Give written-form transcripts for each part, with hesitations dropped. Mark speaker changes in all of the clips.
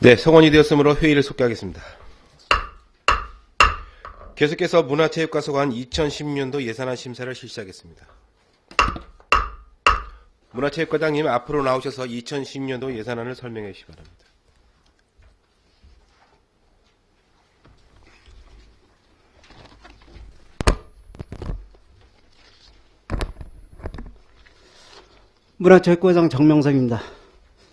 Speaker 1: 네, 성원이 되었으므로 회의를 속개하겠습니다. 계속해서 문화체육과소관 2010년도 예산안 심사를 실시하겠습니다. 문화체육과장님 앞으로 나오셔서 2010년도 예산안을 설명해 주시기 바랍니다.
Speaker 2: 문화체육과장 정명석입니다.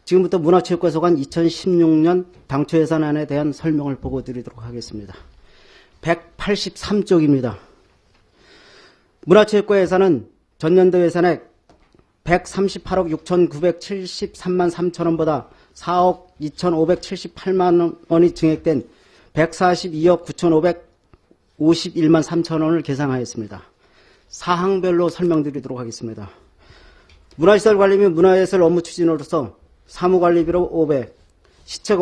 Speaker 2: 지금부터 문화체육과소관 2016년 당초 예산안에 대한 설명을 보고 드리도록 하겠습니다. 183쪽입니다. 문화체육과 예산은 전년도 예산액 138억 6,973만 3천원보다 4억 2,578만 원이 증액된 142억 9,551만 3천원을 계상하였습니다. 사항별로 설명드리도록 하겠습니다. 문화시설 관리 및 문화예술 업무 추진으로서 사무관리비로 500, 시책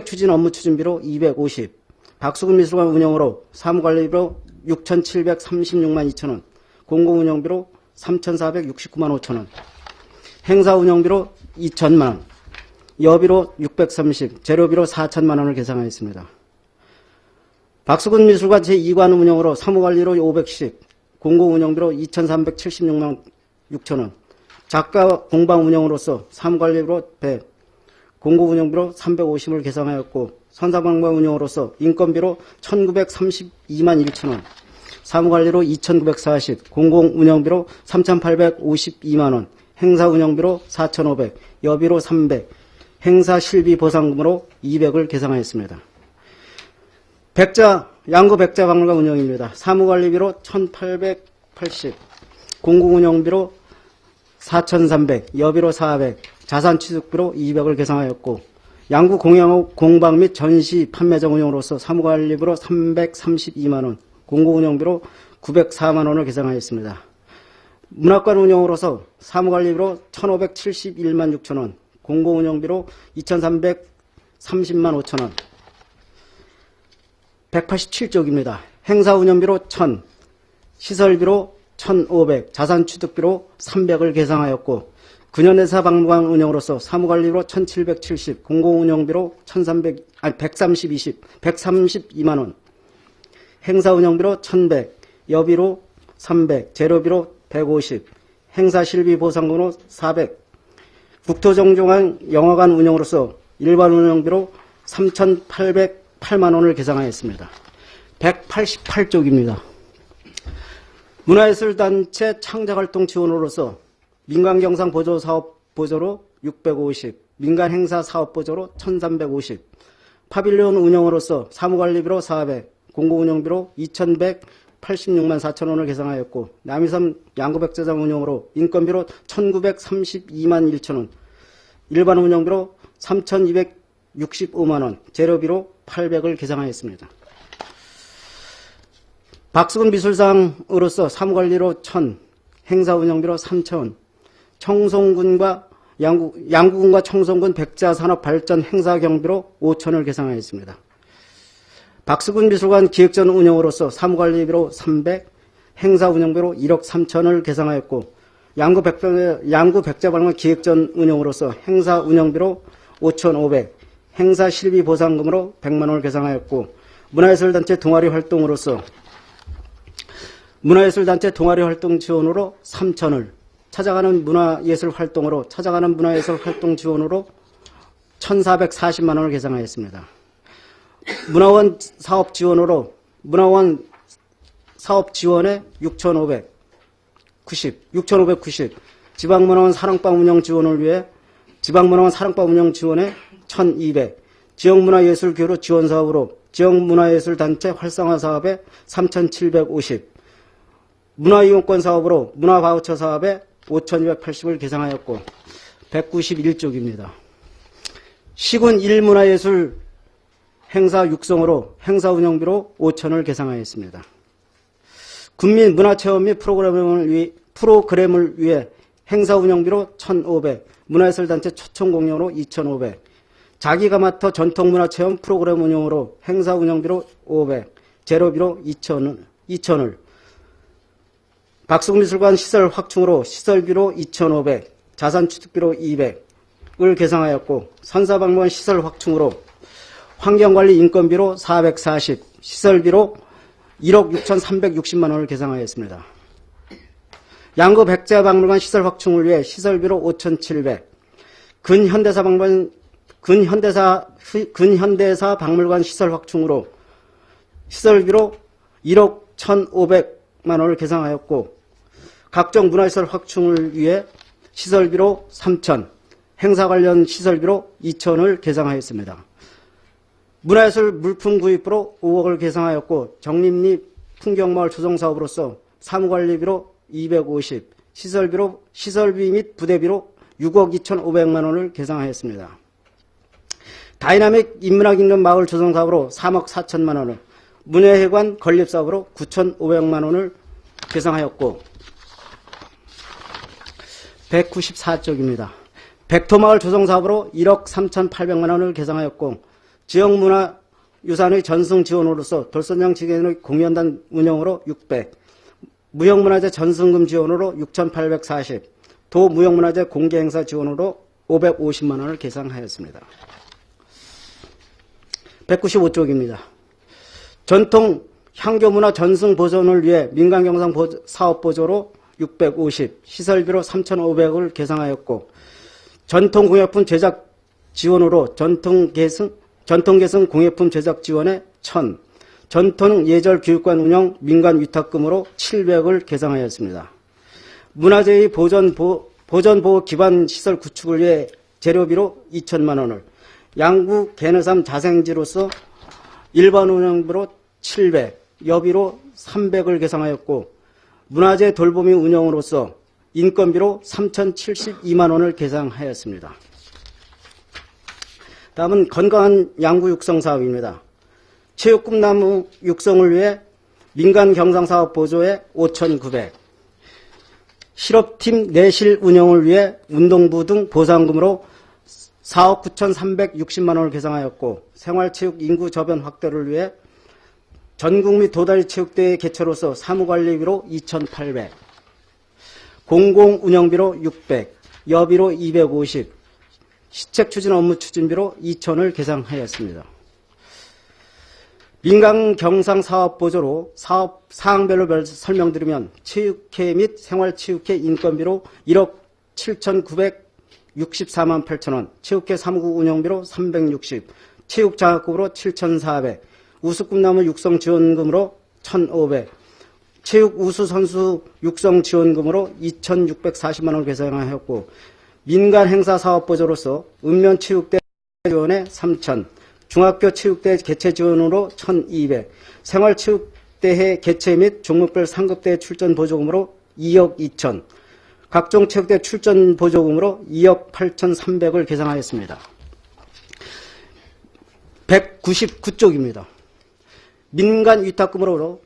Speaker 2: 추진 업무 추진비로 250, 박수근 미술관 운영으로 사무관리비로 6,736만 2천원, 공공운영비로 3,469만 5천원, 행사운영비로 2천만원, 여비로 630, 재료비로 4천만 원을 계상하였습니다. 박수근 미술관 제2관 운영으로 사무관리로 510, 공공운영비로 2,376만 6천원, 작가 공방 운영으로서 사무관리비로 100, 공공운영비로 350을 계상하였고 선사관광 운영으로서 인건비로 1,932만 1천원, 사무관리로 2,940, 공공운영비로 3,852만원, 행사운영비로 4,500, 여비로 300, 행사실비 보상금으로 200을 계상하였습니다. 양구 백자박물관 운영입니다. 사무관리비로 1,880, 공공운영비로 4,300, 여비로 400, 자산취득비로 200을 계상하였고 양구 공방 및 전시 판매장 운영으로서 사무관리비로 332만원, 공공운영비로 904만원을 계상하였습니다. 문학관 운영으로서 사무관리비로 1,571만 6천원, 공공운영비로 2,330만 5천원, 187쪽입니다. 행사운영비로 1,000, 시설비로 1,500, 자산취득비로 300을 계상하였고 근현대사 박물관 운영으로서 사무관리비로 1,770, 공공운영비로 132만원, 행사운영비로 1,100, 여비로 300, 재료비로 150, 행사실비 보상금으로 400, 국토정종한 영화관 운영으로서 일반 운영비로 3,808만원을 계상하였습니다. 188쪽입니다. 문화예술단체 창작활동 지원으로서 민간경상 보조사업 보조로 650, 민간행사 사업 보조로 1,350, 파빌리온 운영으로서 사무관리비로 400, 공공운영비로 2,186만 4천원을 계상하였고 남이섬 양구백자장 운영으로 인건비로 1,932만 1천원, 일반 운영비로 3,265만원, 재료비로 800을 계상하였습니다. 박수근 미술상으로서 사무관리로 1,000, 행사운영비로 3,000원, 청송군과 양구군과 청송군 백자산업발전 행사경비로 5천을 계상하였습니다. 박수근 미술관 기획전 운영으로서 사무관리비로 300, 행사운영비로 1억 3천을 계상하였고 양구 백자박물관 기획전 운영으로서 행사운영비로 5,500, 행사실비 보상금으로 100만원을 계상하였고 문화예술단체 동아리 활동으로서 문화예술단체 동아리 활동 지원으로 3천을, 찾아가는 문화예술 활동 지원으로 1,440만원을 계상하였습니다. 문화원 사업 지원에 6,590, 지방문화원 사랑방 운영 지원을 위해 지방문화원 사랑방 운영 지원에 1,200, 지역문화예술 교류 지원 사업으로 지역문화예술단체 활성화 사업에 3,750, 문화이용권 사업으로 문화바우처 사업에 5,280을 계상하였고 191쪽입니다. 시군 1문화예술 행사 육성으로 행사운영비로 5천을 계상하였습니다. 군민 문화체험 및 프로그램을 위해 행사운영비로 1,500, 문화예술단체 초청공연으로 2,500, 자기가 맡아 전통문화체험 프로그램 운영으로 행사운영비로 500, 재료비로 2천을, 박수근미술관 시설 확충으로 시설비로 2,500, 자산취득비로 200, 개상하였고 선사박물관 시설 확충으로 환경관리 인건비로 440, 시설비로 1억 6,360만 원을 계상하였습니다. 양구 백제박물관 시설 확충을 위해 시설비로 5,700, 근현대사 박물관 시설 확충으로 시설비로 1억 1,500만 원을 계상하였고 각종 문화시설 확충을 위해 시설비로 3천, 행사 관련 시설비로 2천을 계상하였습니다. 문화예술 물품 구입으로 5억을 계상하였고 정림리 풍경마을 조성사업으로서 사무관리비로 250, 시설비 및 부대비로 6억 2,500만 원을 계상하였습니다. 다이나믹 인문학 있는 마을 조성사업으로 3억 4천만 원을, 문예회관 건립사업으로 9,500만 원을 계상하였고 194쪽입니다. 백토마을 조성사업으로 1억 3,800만 원을 계상하였고 지역문화유산의 전승 지원으로서 돌선장 지gen의 공연단 운영으로 600, 무형문화재 전승금 지원으로 6,840, 도무형문화재 공개행사 지원으로 550만 원을 계상하였습니다. 195쪽입니다. 전통 향교문화 전승 보존을 위해 민간경상 사업 보조로 650, 시설비로 3,500을 계상하였고 전통공예품 제작 지원으로 전통계승 공예품 제작 지원에 1,000, 전통예절 교육관 운영 민간 위탁금으로 700을 계상하였습니다. 문화재의 보전보호 기반 시설 구축을 위해 재료비로 2천만 원을, 양구 개너삼 자생지로서 일반 운영비로 700, 여비로 300을 계상하였고 문화재 돌보미 운영으로서 인건비로 3,072만 원을 계상하였습니다. 다음은 건강한 양구 육성 사업입니다. 체육꿈나무 육성을 위해 민간 경상사업 보조에 5,900, 실업팀 내실 운영을 위해 운동부 등 보상금으로 4억 9,360만 원을 계상하였고 생활체육 인구 저변 확대를 위해 전국민 도다리 체육대회 개최로서 사무관리비로 2,800, 공공운영비로 600, 여비로 250, 시책 추진 업무 추진비로 2천을 계상하였습니다. 민간 경상 사업 보조로 사업 사항별로 설명드리면 체육회 및 생활체육회 인건비로 1억 7,964만 8천 원, 체육회 사무국 운영비로 360, 체육장학금으로 7,400, 우수꿈나무 육성 지원금으로 1,500, 체육 우수 선수 육성 지원금으로 2,640만 원을 계상하였고 민간 행사 사업 보조로서 읍면체육대 지원에 3,000, 중학교 체육대 개최 지원으로 1,200, 생활체육대회 개최 및 종목별 상급대회 출전 보조금으로 2억 2천, 각종 체육대 출전 보조금으로 2억 8,300을 계상하였습니다. 199쪽입니다. 민간 위탁금으로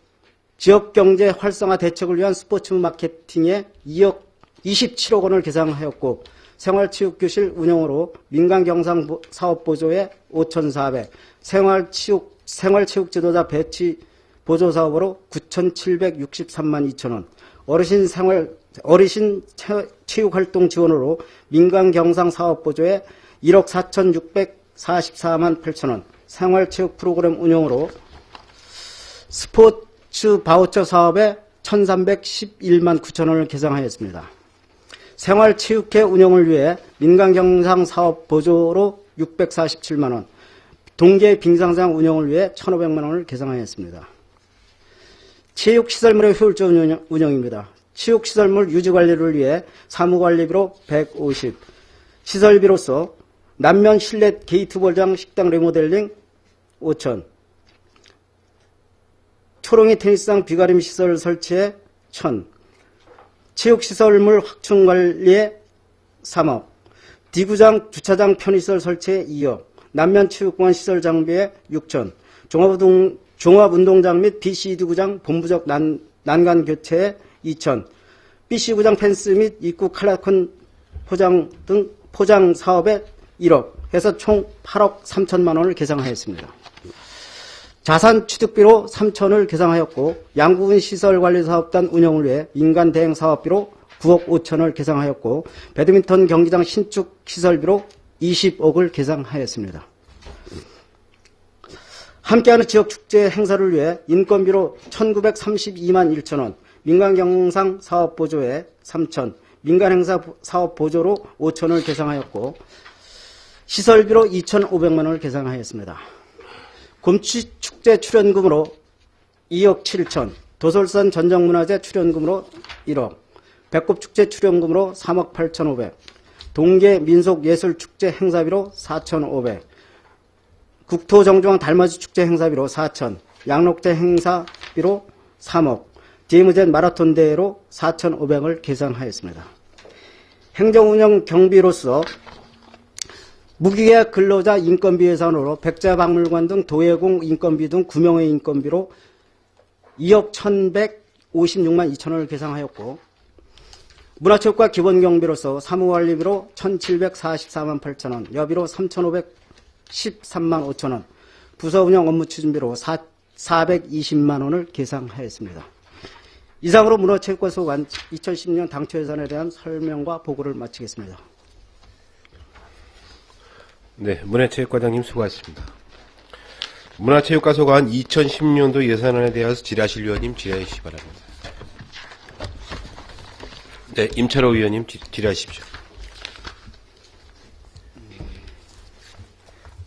Speaker 2: 지역경제 활성화 대책을 위한 스포츠 마케팅에 2억 27억 원을 계상하였고 생활체육교실 운영으로 민간경상사업 보조에 5,400, 생활체육 지도자 배치 보조사업으로 9,763만 2천 원, 어르신 체육활동 지원으로 민간경상사업 보조에 1억 4,644만 8천 원, 생활체육 프로그램 운영으로 스포츠 바우처 사업에 1,311만 9천 원을 계상하였습니다. 생활체육회 운영을 위해 민간경상사업 보조로 647만 원, 동계 빙상장 운영을 위해 1,500만 원을 계상하였습니다. 체육시설물의 효율적 운영입니다. 체육시설물 유지관리를 위해 사무관리비로 150, 시설비로서 남면 실내 게이트볼장 식당 리모델링 5천, 초롱이 테니스장 비가림 시설 설치에 1,000, 체육시설물 확충관리에 3억, D구장 주차장 편의시설 설치에 2억, 남면체육공원 시설 장비에 6천, 종합운동장 및 BCD구장 본부적 난간 교체에 2천, BC구장 펜스 및 입구 칼라콘 포장 등 포장 사업에 1억 해서 총 8억 3천만 원을 계상하였습니다. 자산 취득비로 3천을 계상하였고 양구군 시설관리사업단 운영을 위해 민간 대행 사업비로 9억 5천을 계상하였고 배드민턴 경기장 신축 시설비로 20억을 계상하였습니다. 함께하는 지역축제 행사를 위해 인건비로 1932만 1천원, 민간경상 사업보조에 3천, 민간행사 사업보조로 5천원을 계상하였고 시설비로 2,500만원을 계상하였습니다. 곰치축제 출연금으로 2억 7천, 도솔산 전정문화제 출연금으로 1억, 배꼽축제 출연금으로 3억 8,500, 동계 민속예술축제 행사비로 4,500, 국토정중앙 달맞이 축제 행사비로 4천, 양록제 행사비로 3억, 제이무젠 마라톤 대회로 4,500을 계상하였습니다. 행정운영 경비로서 무기계약 근로자 인건비 예산으로 백자박물관 등 도예공 인건비 등 9명의 인건비로 2억 1,156만 2천원을 계상하였고 문화체육과 기본경비로서 사무관리비로 1,744만 8천원, 여비로 3,513만 5천원, 부서운영 업무 추진비로 420만 원을 계상하였습니다. 이상으로 문화체육과 소관 2010년 당초 예산에 대한 설명과 보고를 마치겠습니다.
Speaker 1: 네, 문화체육과장님 수고하셨습니다. 문화체육과 소관 2010년도 예산안에 대해서 질의하실 위원님 질의해 주시기 바랍니다. 네, 임철호 위원님 질의하십시오.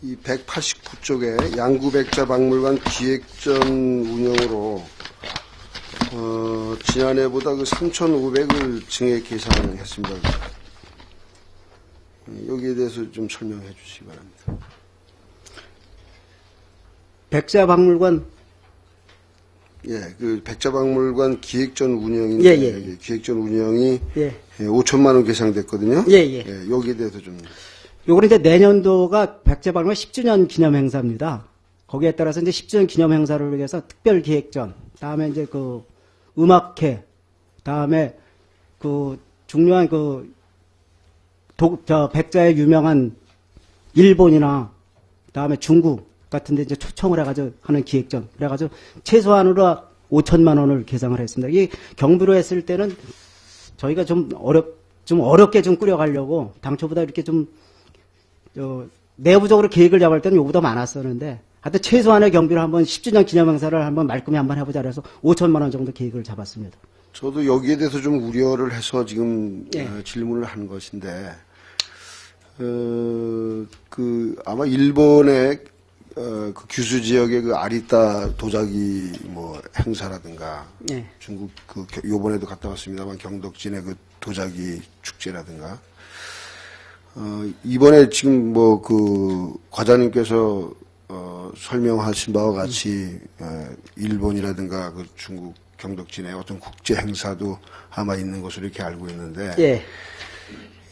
Speaker 3: 이 189쪽에 양구백자박물관 기획전 운영으로 지난해보다 그 3,500을 증액 계산했습니다. 여기에 대해서 좀 설명해 주시기 바랍니다.
Speaker 2: 백자박물관
Speaker 3: 예, 그 백자박물관 기획전 운영인데
Speaker 2: 예.
Speaker 3: 기획전 운영이
Speaker 2: 예.
Speaker 3: 5천만 원 계상됐거든요.
Speaker 2: 예.
Speaker 3: 여기에 대해서 좀
Speaker 2: 요거는 이제 내년도가 백제박물관 10주년 기념 행사입니다. 거기에 따라서 이제 10주년 기념 행사를 위해서 특별 기획전, 다음에 이제 그 음악회, 다음에 그 중요한 백자의 유명한 일본이나 다음에 중국 같은 데 이제 초청을 해가지고 하는 기획전. 그래가지고 최소한으로 5천만 원을 계상을 했습니다. 이 경비로 했을 때는 저희가 좀 어렵게 좀 꾸려가려고 당초보다 이렇게 내부적으로 계획을 잡을 때는 요보다 많았었는데 하여튼 최소한의 경비로 한번 10주년 기념 행사를 한번 말끔히 한번 해보자 그래서 5천만 원 정도 계획을 잡았습니다.
Speaker 3: 저도 여기에 대해서 좀 우려를 해서 지금
Speaker 2: 예.
Speaker 3: 질문을 한 것인데 아마 일본의 그 규슈 지역의 그 아리따 도자기 뭐 행사라든가
Speaker 2: 예.
Speaker 3: 중국 요번에도 갔다 왔습니다만 경덕진의 그 도자기 축제라든가 이번에 지금 뭐 그 과장님께서 설명하신 바와 같이 일본이라든가 그 중국 경덕진의 어떤 국제 행사도 아마 있는 것으로 이렇게 알고 있는데
Speaker 2: 예.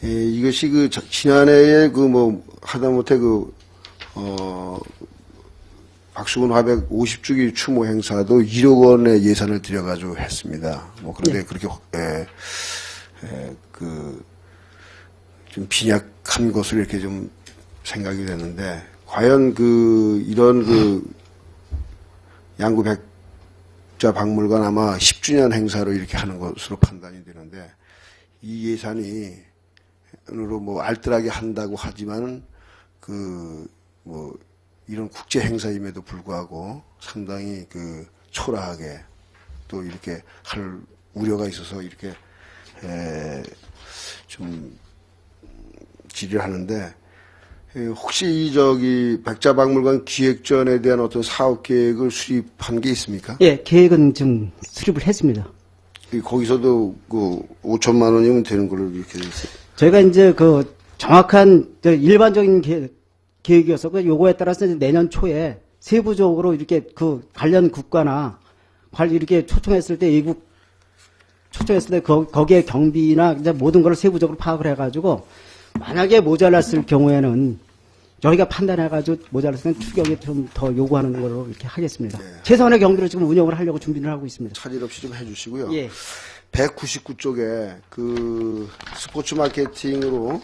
Speaker 3: 이것이 그 지난해에 그 뭐 하다못해 박수근 화백 50주기 추모 행사도 1억 원의 예산을 들여가지고 했습니다. 뭐 그런데
Speaker 2: 예.
Speaker 3: 그렇게 좀 빈약한 것으로 이렇게 좀 생각이 되는데 과연 이런 양구 백자 박물관 아마 10주년 행사로 이렇게 하는 것으로 판단이 되는데 이 예산으로 뭐 알뜰하게 한다고 하지만 뭐 이런 국제 행사임에도 불구하고 상당히 초라하게 또 이렇게 할 우려가 있어서 이렇게 좀 질의를 하는데 혹시 백자박물관 기획전에 대한 어떤 사업 계획을 수립한 게 있습니까?
Speaker 2: 예, 계획은 좀 수립을 했습니다.
Speaker 3: 거기서도 5천만 원이면 되는 걸로 이렇게 돼 있어요.
Speaker 2: 저희가 이제 정확한 일반적인 계획이어서 요거에 따라서 이제 내년 초에 세부적으로 이렇게 관련 국가나 이렇게 초청했을 때 외국 초청했을 때 거기에 경비나 이제 모든 걸 세부적으로 파악을 해가지고 만약에 모자랐을 경우에는 저희가 판단해가지고 모자랐을 때는 추격에 좀 더 요구하는 걸로 이렇게 하겠습니다.
Speaker 3: 네.
Speaker 2: 최소한의 경비로 지금 운영을 하려고 준비를 하고 있습니다.
Speaker 3: 차질 없이 좀 해주시고요.
Speaker 2: 예.
Speaker 3: 199쪽에 스포츠 마케팅으로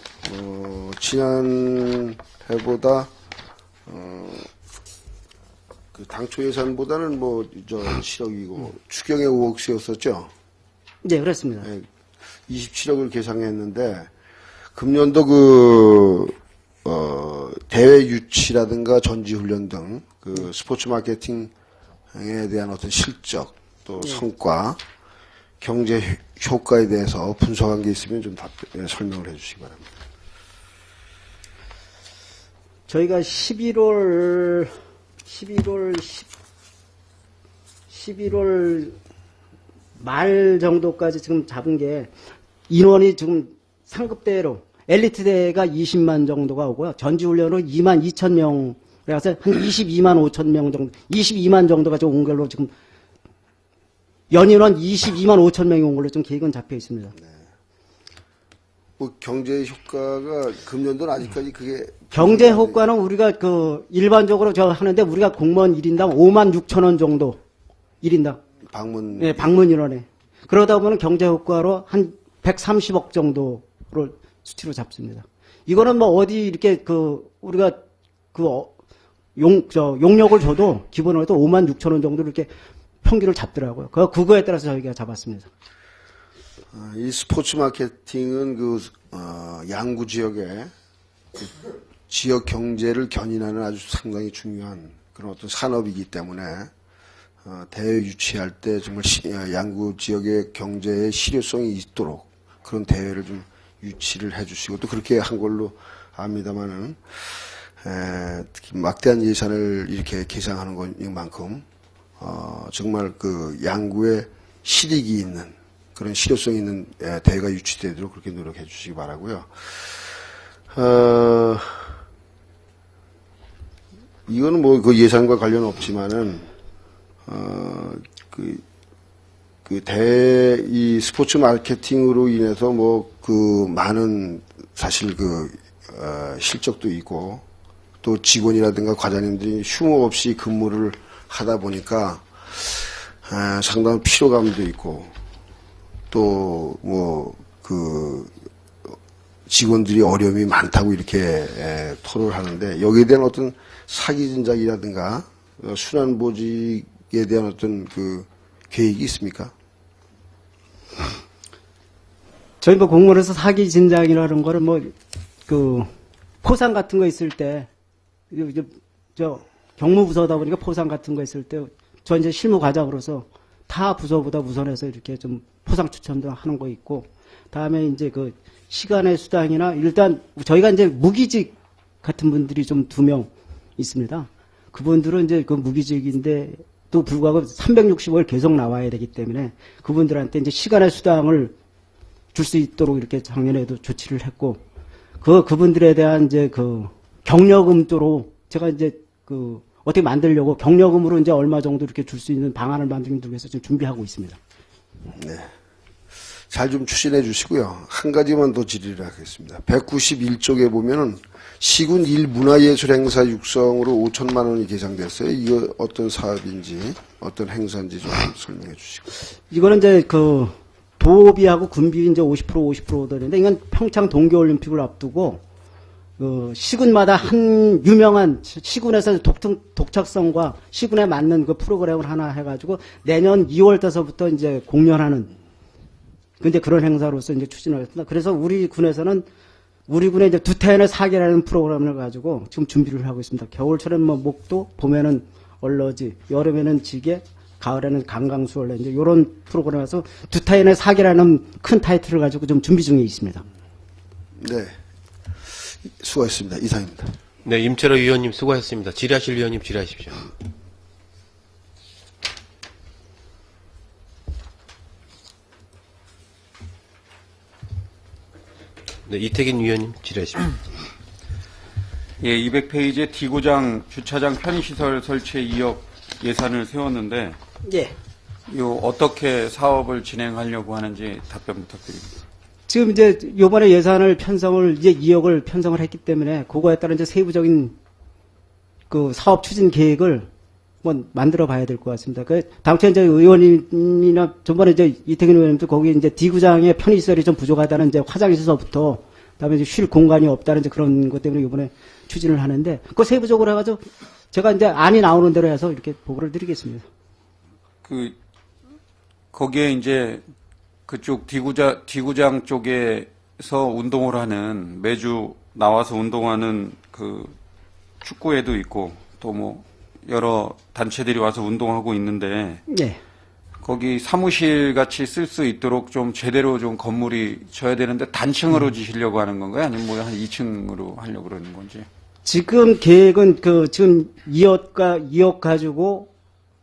Speaker 3: 지난해보다 당초 예산보다는 7억이고 추경에 5억 쓰였었죠.
Speaker 2: 네, 그렇습니다.
Speaker 3: 네, 27억을 계상했는데 금년도 대회 유치라든가 전지훈련 등 그 스포츠 마케팅에 대한 어떤 실적 또 성과, 경제 효과에 대해서 분석한 게 있으면 좀 설명을 해주시기 바랍니다.
Speaker 2: 저희가 11월 말 정도까지 지금 잡은 게 인원이 지금 상급대로 엘리트 대회가 20만 정도가 오고요. 전지훈련으로 2만 2천 명, 그래서 한 22만 5천 명 정도, 22만 정도가 좀 온 걸로 지금 연인원 22만 5천 명이 온 걸로 좀 계획은 잡혀 있습니다.
Speaker 3: 뭐 경제 효과가 금년도는 아직까지 그게
Speaker 2: 경제 효과는 우리가 일반적으로 저 하는데 우리가 공무원 1인당 5만 6천 원 정도 1인당.
Speaker 3: 방문
Speaker 2: 네, 방문 인원에. 그러다 보면 경제 효과로 한 130억 정도를 수치로 잡습니다. 이거는 뭐 어디 이렇게 우리가 용역을 줘도 기본으로 5만 6천 원 정도 이렇게 평균을 잡더라고요. 그거에 따라서 저희가 잡았습니다.
Speaker 3: 이 스포츠 마케팅은 양구 지역의 지역 경제를 견인하는 아주 상당히 중요한 그런 어떤 산업이기 때문에 대회 유치할 때 정말 양구 지역의 경제의 실효성이 있도록 그런 대회를 좀 유치를 해주시고 또 그렇게 한 걸로 압니다만은 특히 막대한 예산을 이렇게 계상하는 것만큼 정말 양구에 실익이 있는 그런 실효성 있는 대회가 유치되도록 그렇게 노력해 주시기 바라고요. 이거는 뭐 그 예산과 관련 없지만은 이 스포츠 마케팅으로 인해서 많은 사실 실적도 있고 또 직원이라든가 과장님들이 휴무 없이 근무를 하다 보니까 상당한 피로감도 있고 또 직원들이 어려움이 많다고 이렇게 토로를 하는데 여기에 대한 어떤 사기 진작이라든가 순환보직에 대한 어떤 계획이 있습니까?
Speaker 2: 저희 공무원에서 사기 진작이라는 거를 포상 같은 거 있을 때 경무부서다 보니까 포상 같은 거 있을 때 저 이제 실무과장으로서 타 부서보다 우선해서 이렇게 좀 포상 추천도 하는 거 있고, 다음에 이제 시간의 수당이나 일단 저희가 이제 무기직 같은 분들이 좀 2명 있습니다. 그분들은 이제 무기직인데 또 불구하고 365일 계속 나와야 되기 때문에 그분들한테 이제 시간의 수당을 줄 수 있도록 이렇게 작년에도 조치를 했고, 그분들에 대한 이제 경력금 쪽으로 제가 이제 어떻게 만들려고 경력금으로 이제 얼마 정도 이렇게 줄 수 있는 방안을 만들기 위해서 지금 준비하고 있습니다.
Speaker 3: 네. 잘 좀 추진해 주시고요. 한 가지만 더 질의를 하겠습니다. 191쪽에 보면은 시군 일문화예술 행사 육성으로 5천만 원이 계상됐어요. 이거 어떤 사업인지, 어떤 행사인지 좀 설명해 주시고.
Speaker 2: 이거는 이제 도비하고 군비 이제 50% 되는데, 이건 평창 동계올림픽을 앞두고, 시군마다 한 유명한 시군에서 독특성과 시군에 맞는 프로그램을 하나 해가지고 내년 2월 달서부터 이제 공연하는, 근데 그런 행사로서 이제 추진을 했습니다. 그래서 우리 군에서는 우리 군에 이제 두타연의 사계라는 프로그램을 가지고 지금 준비를 하고 있습니다. 겨울철엔 목도, 봄에는 얼러지, 여름에는 지게, 가을에는 강강수월래, 이제 이런 프로그램에서 두타연의 사계라는 큰 타이틀을 가지고 좀 준비 중에 있습니다.
Speaker 3: 네. 수고하셨습니다. 이상입니다.
Speaker 1: 네, 임철호 위원님 수고하셨습니다. 질의하실 위원님 질의하십시오. 네, 이태긴 위원님 질의하십시오.
Speaker 4: 예, 200페이지에 D구장 주차장 편의시설 설치에 2억 예산을 세웠는데,
Speaker 2: 예.
Speaker 4: 어떻게 사업을 진행하려고 하는지 답변 부탁드립니다.
Speaker 2: 지금 이제 요번에 예산을 편성을 이제 2억을 편성을 했기 때문에 그거에 따른 이제 세부적인 사업 추진 계획을 만들어 봐야 될 것 같습니다. 당초 이제 의원님이나 전번에 이제 이태균 의원님도 거기 이제 D구장의 편의시설이 좀 부족하다는 이제 화장실서부터 그다음에 이제 쉴 공간이 없다는 이제 그런 것 때문에 이번에 추진을 하는데, 그 세부적으로 해가지고 제가 이제 안이 나오는 대로 해서 이렇게 보고를 드리겠습니다.
Speaker 4: 거기에 이제 그쪽 D구장 쪽에서 운동을 하는 매주 나와서 운동하는 그 축구회도 있고 또 뭐 여러 단체들이 와서 운동하고 있는데
Speaker 2: 예.
Speaker 4: 거기 사무실 같이 쓸 수 있도록 좀 제대로 좀 건물이 져야 되는데 단층으로 지시려고 하는 건가요? 아니면 뭐 한 2층으로 하려고 그러는 건지?
Speaker 2: 지금 계획은 지금 2억 가지고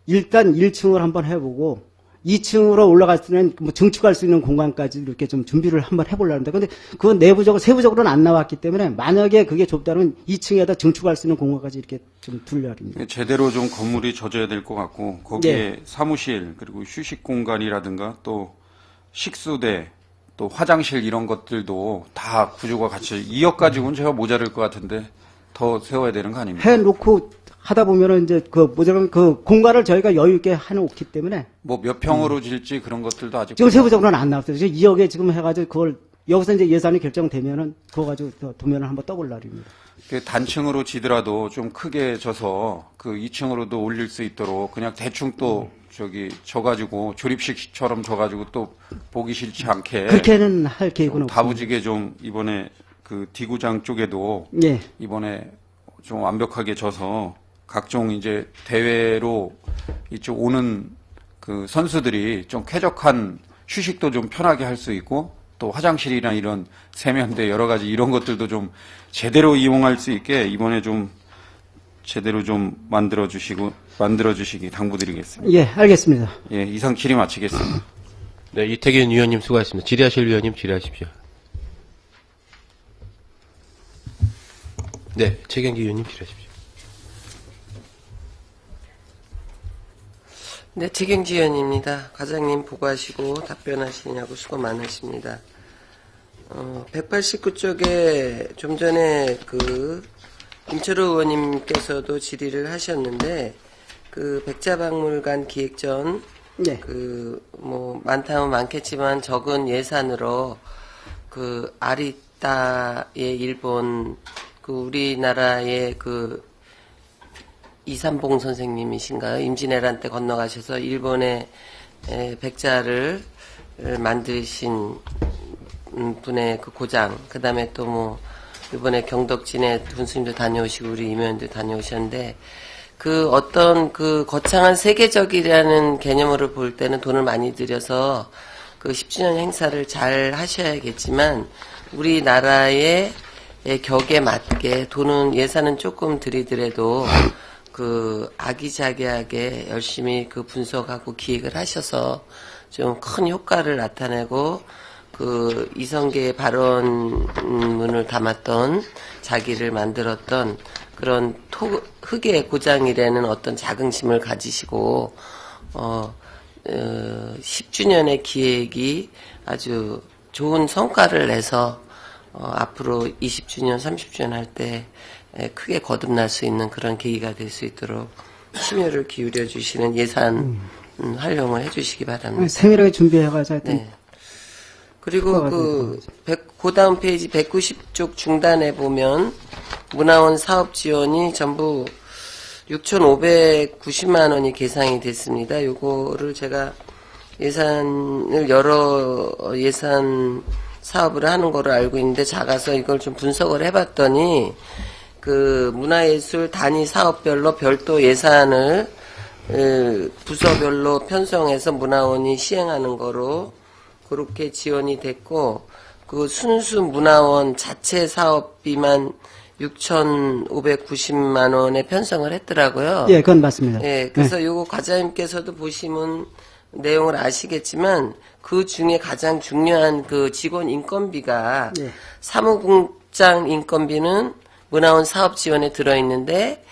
Speaker 2: 일단 1층을 한번 해보고 2층으로 올라갈 때는 뭐 증축할 수 있는 공간까지 이렇게 좀 준비를 한번 해보려는데 근데 그건 내부적으로 세부적으로는 안 나왔기 때문에 만약에 그게 좁다면 2층에다 증축할 수 있는 공간까지 이렇게 좀 둘러립니다.
Speaker 4: 제대로 좀 건물이 져져야 될 것 같고 거기에 사무실 그리고 휴식 공간이라든가 또 식수대 또 화장실 이런 것들도 다 구조가 같이 2억 가지고는 제가 모자랄 것 같은데 더 세워야 되는 거 아닙니까?
Speaker 2: 해놓고 하다 보면은 이제 모자란 공간을 저희가 여유 있게 해놓기 때문에
Speaker 4: 뭐 몇 평으로 질지 그런 것들도 아직
Speaker 2: 지금 세부적으로는 안 나왔어요. 지금 2억에 지금 해가지고 그걸 여기서 이제 예산이 결정되면은 그거 가지고 도면을 한번 떠볼 날입니다.
Speaker 4: 단층으로 지더라도 좀 크게 져서 그 2층으로도 올릴 수 있도록 그냥 대충 또 져가지고 조립식처럼 져가지고 또 보기 싫지 않게
Speaker 2: 그렇게는 할 계획은 없습니다.
Speaker 4: 다부지게 좀 이번에 그 디구장 쪽에도
Speaker 2: 예.
Speaker 4: 이번에 좀 완벽하게 져서 각종 이제 대회로 이쪽 오는 그 선수들이 좀 쾌적한 휴식도 좀 편하게 할 수 있고 또 화장실이나 이런 세면대 여러 가지 이런 것들도 좀 제대로 이용할 수 있게 이번에 좀 제대로 좀 만들어 주시기 당부드리겠습니다.
Speaker 2: 예, 알겠습니다.
Speaker 4: 예, 이상 질의 마치겠습니다.
Speaker 1: 네, 이태균 위원님 수고하셨습니다. 질의하실 위원님 질의하십시오. 네, 최경기 위원님 질의하십시오.
Speaker 5: 네, 최경지 의원입니다. 과장님 보고하시고 답변하시느냐고 수고 많으십니다. 189쪽에 좀 전에 김철호 의원님께서도 질의를 하셨는데, 백자박물관 기획전,
Speaker 2: 네.
Speaker 5: 많다면 많겠지만 적은 예산으로, 아리따의 일본, 우리나라의 이삼봉 선생님이신가요? 임진왜란 때 건너가셔서 일본의 백자를 만드신 분의 고장, 그 다음에 또 이번에 경덕진에 군수님도 다녀오시고 우리 임 의원도 다녀오셨는데 거창한 세계적이라는 개념으로 볼 때는 돈을 많이 들여서 10주년 행사를 잘 하셔야겠지만 우리나라의 격에 맞게 예산은 조금 들이더라도 아기자기하게 열심히 분석하고 기획을 하셔서 좀 큰 효과를 나타내고 이성계의 발언문을 담았던 자기를 만들었던 그런 흑의 고장이라는 어떤 자긍심을 가지시고 10주년의 기획이 아주 좋은 성과를 내서 앞으로 20주년, 30주년 할 때 크게 거듭날 수 있는 그런 계기가 될 수 있도록 심혈을 기울여 주시는 예산 활용을 해주시기 바랍니다.
Speaker 2: 세밀하게 준비해가지고 하여튼
Speaker 5: 네. 그리고 다음 페이지 190쪽 중단에 보면 문화원 사업 지원이 전부 6,590만 원이 계상이 됐습니다. 요거를 제가 여러 예산 사업을 하는 거를 알고 있는데 작아서 이걸 좀 분석을 해봤더니 문화예술 단위 사업별로 별도 예산을 부서별로 편성해서 문화원이 시행하는 거로 그렇게 지원이 됐고 순수 문화원 자체 사업비만 6,590만 원에 편성을 했더라고요.
Speaker 2: 예, 그건 맞습니다.
Speaker 5: 예, 그래서 요거 과장님께서도 보시면 내용을 아시겠지만 그 중에 가장 중요한 직원 인건비가
Speaker 2: 예.
Speaker 5: 사무국장 인건비는 문화원 사업 지원에 들어있는데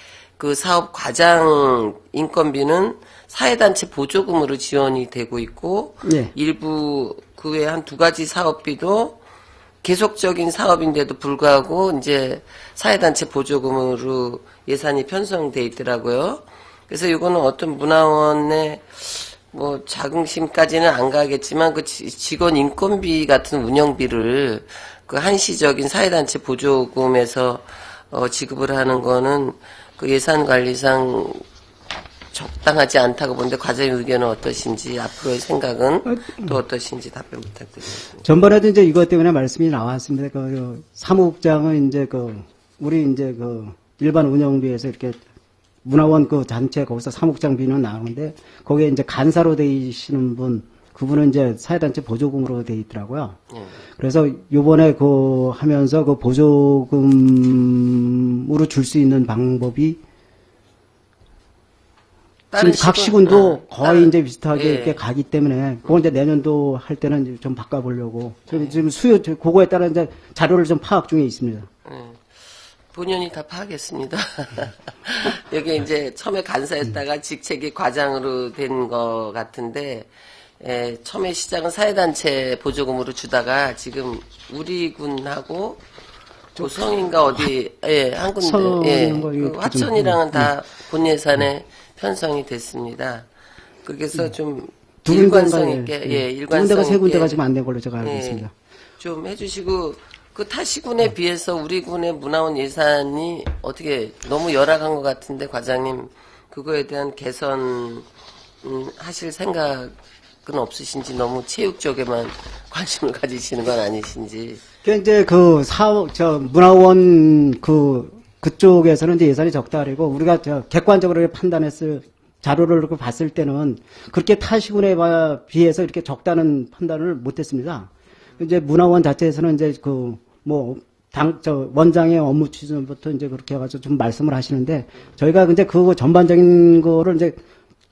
Speaker 5: 사업 과장 인건비는 사회단체 보조금으로 지원이 되고 있고
Speaker 2: 예.
Speaker 5: 일부 그 외에 한 2가지 사업비도 계속적인 사업인데도 불구하고 이제 사회단체 보조금으로 예산이 편성돼 있더라고요. 그래서 이거는 어떤 문화원의 자긍심까지는 안 가겠지만 직원 인건비 같은 운영비를 한시적인 사회단체 보조금에서 지급을 하는 거는 예산관리상 적당하지 않다고 보는데 과장님 의견은 어떠신지 앞으로의 생각은 또 어떠신지 답변 부탁드리겠습니다.
Speaker 2: 전번에도 이제 이것 때문에 말씀이 나왔습니다. 그 사무국장은 이제 우리 이제 일반 운영비에서 이렇게 문화원 그 단체 거기서 사무국장비는 나오는데 거기에 이제 간사로 되시는 분 그분은 이제 사회단체 보조금으로 돼 있더라고요. 그래서 요번에 하면서 보조금으로 줄 수 있는 방법이 지금 각 시군도 거의 이제 비슷하게 이렇게 가기 때문에 그건 이제 내년도 할 때는 이제 좀 바꿔보려고 지금 그거에 따라 이제 자료를 좀 파악 중에 있습니다.
Speaker 5: 본연이 다 파악했습니다. 여기 이제 처음에 간사였다가 직책이 과장으로 된 것 같은데, 처음에 시작은 사회단체 보조금으로 주다가 지금 우리 군하고 도성인가 어디, 한 군데, 그 화천이랑은 다 본 예산에 편성이 됐습니다. 그래서 좀 일관성 있게, 일관성
Speaker 2: 두 군데가 세 군데가
Speaker 5: 있게,
Speaker 2: 지금 안 된 걸로 제가 알고 있습니다.
Speaker 5: 좀 해주시고, 그 타시군에 비해서 우리 군의 문화원 예산이 어떻게 너무 열악한 것 같은데 과장님 그거에 대한 개선 하실 생각은 없으신지 너무 체육 쪽에만 관심을 가지시는 건 아니신지.
Speaker 2: 이제 문화원 그쪽에서는 이제 예산이 적다 그리고 우리가 객관적으로 판단했을 자료를 이렇게 봤을 때는 그렇게 타시군에 비해서 이렇게 적다는 판단을 못했습니다. 이제 문화원 자체에서는 이제 원장의 업무 추진부터 이제 그렇게 해가지고 좀 말씀을 하시는데 저희가 이제 전반적인 거를 이제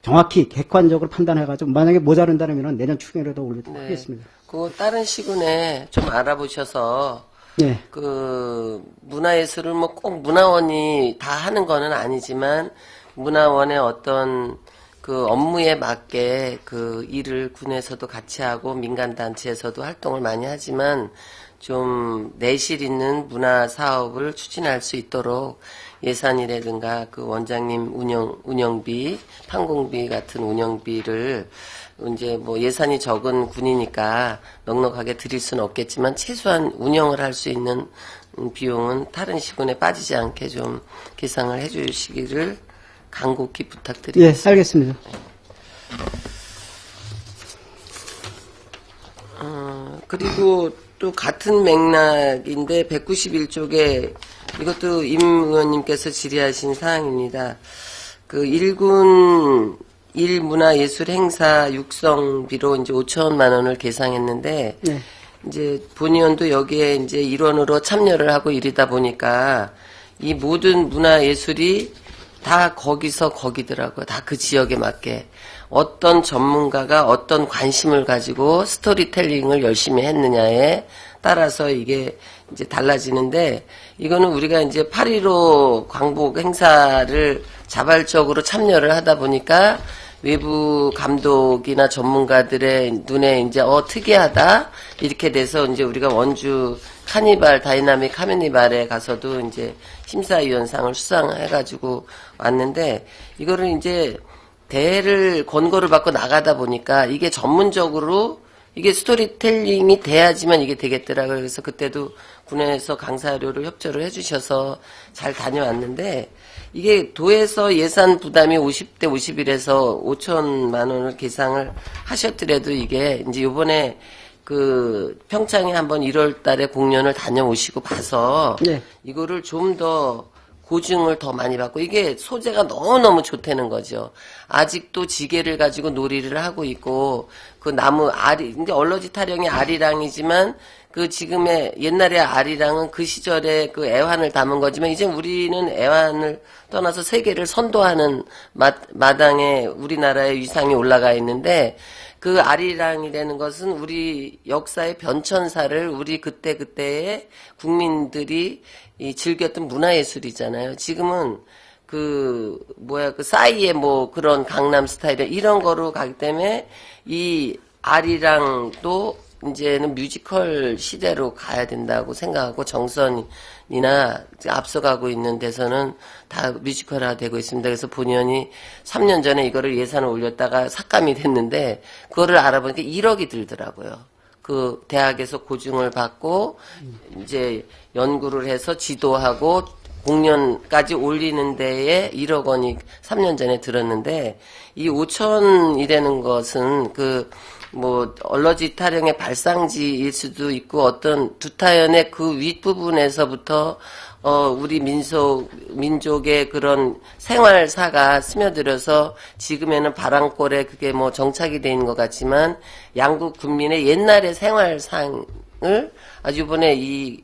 Speaker 2: 정확히 객관적으로 판단해가지고 만약에 모자른다면 내년 추경에도 올리도록 하겠습니다.
Speaker 5: 그 다른 시군에 좀 알아보셔서
Speaker 2: 네.
Speaker 5: 그 문화예술을 꼭 문화원이 다 하는 거는 아니지만 문화원의 어떤 그 업무에 맞게 그 일을 군에서도 같이 하고 민간단체에서도 활동을 많이 하지만 좀 내실 있는 문화 사업을 추진할 수 있도록 예산이라든가 그 원장님 운영비, 판공비 같은 운영비를 이제 예산이 적은 군이니까 넉넉하게 드릴 수는 없겠지만 최소한 운영을 할 수 있는 비용은 다른 시군에 빠지지 않게 좀 계상을 해 주시기를 간곡히 부탁드리겠습니다.
Speaker 2: 예, 알겠습니다.
Speaker 5: 그리고 또 같은 맥락인데 191쪽에 이것도 임 의원님께서 질의하신 사항입니다. 그 1군 1문화예술 행사 육성비로 이제 5천만 원을 계상했는데
Speaker 2: 네.
Speaker 5: 이제 본의원도 여기에 이제 일원으로 참여를 하고 이러다 보니까 이 모든 문화예술이 다 거기더라고요. 다 그 지역에 맞게. 어떤 전문가가 어떤 관심을 가지고 스토리텔링을 열심히 했느냐에 따라서 이게 이제 달라지는데, 이거는 우리가 이제 8.15 광복 행사를 자발적으로 참여를 하다 보니까 외부 감독이나 전문가들의 눈에 이제 특이하다 이렇게 돼서 이제 우리가 원주 카니발 다이나믹 카니발에 가서도 이제 심사위원상을 수상해가지고 왔는데, 이거를 이제 대회를 권고를 받고 나가다 보니까 이게 전문적으로 이게 스토리텔링이 돼야지만 이게 되겠더라고요. 그래서 그때도 군에서 강사료를 협조를 해주셔서 잘 다녀왔는데, 이게 도에서 예산 부담이 50대 51에서 5천만 원을 계상을 하셨더라도 이게 이제 요번에 그 평창에 한번 1월 달에 공연을 다녀오시고 봐서
Speaker 2: 네.
Speaker 5: 이거를 좀 더 고증을 더 많이 받고, 이게 소재가 너무너무 좋다는 거죠. 아직도 지게를 가지고 놀이를 하고 있고, 그 나무 아리, 근데 얼러지 타령이 아리랑이지만 그 지금의 옛날의 아리랑은 그 시절에 그 애환을 담은 거지만 이제 우리는 애환을 떠나서 세계를 선도하는 마당에 우리나라의 위상이 올라가 있는데, 그 아리랑이라는 것은 우리 역사의 변천사를 우리 그때의 국민들이 즐겼던 문화예술이잖아요. 지금은 그 싸이의 그런 강남 스타일 이런 거로 가기 때문에 이 아리랑도 이제는 뮤지컬 시대로 가야 된다고 생각하고, 정선이나 앞서가고 있는 데서는 다 뮤지컬화 되고 있습니다. 그래서 본의원이 3년 전에 이거를 예산을 올렸다가 삭감이 됐는데, 그거를 알아보니까 1억이 들더라고요. 그 대학에서 고증을 받고 이제 연구를 해서 지도하고 공연까지 올리는 데에 1억 원이 3년 전에 들었는데, 이 5천이라는 것은 얼러지 타령의 발상지일 수도 있고, 어떤 두타연의 그 윗부분에서부터 우리 민족의 그런 생활사가 스며들어서 지금에는 바람골에 그게 정착이 돼 있는 것 같지만, 양국 군민의 옛날의 생활상을 아주 이번에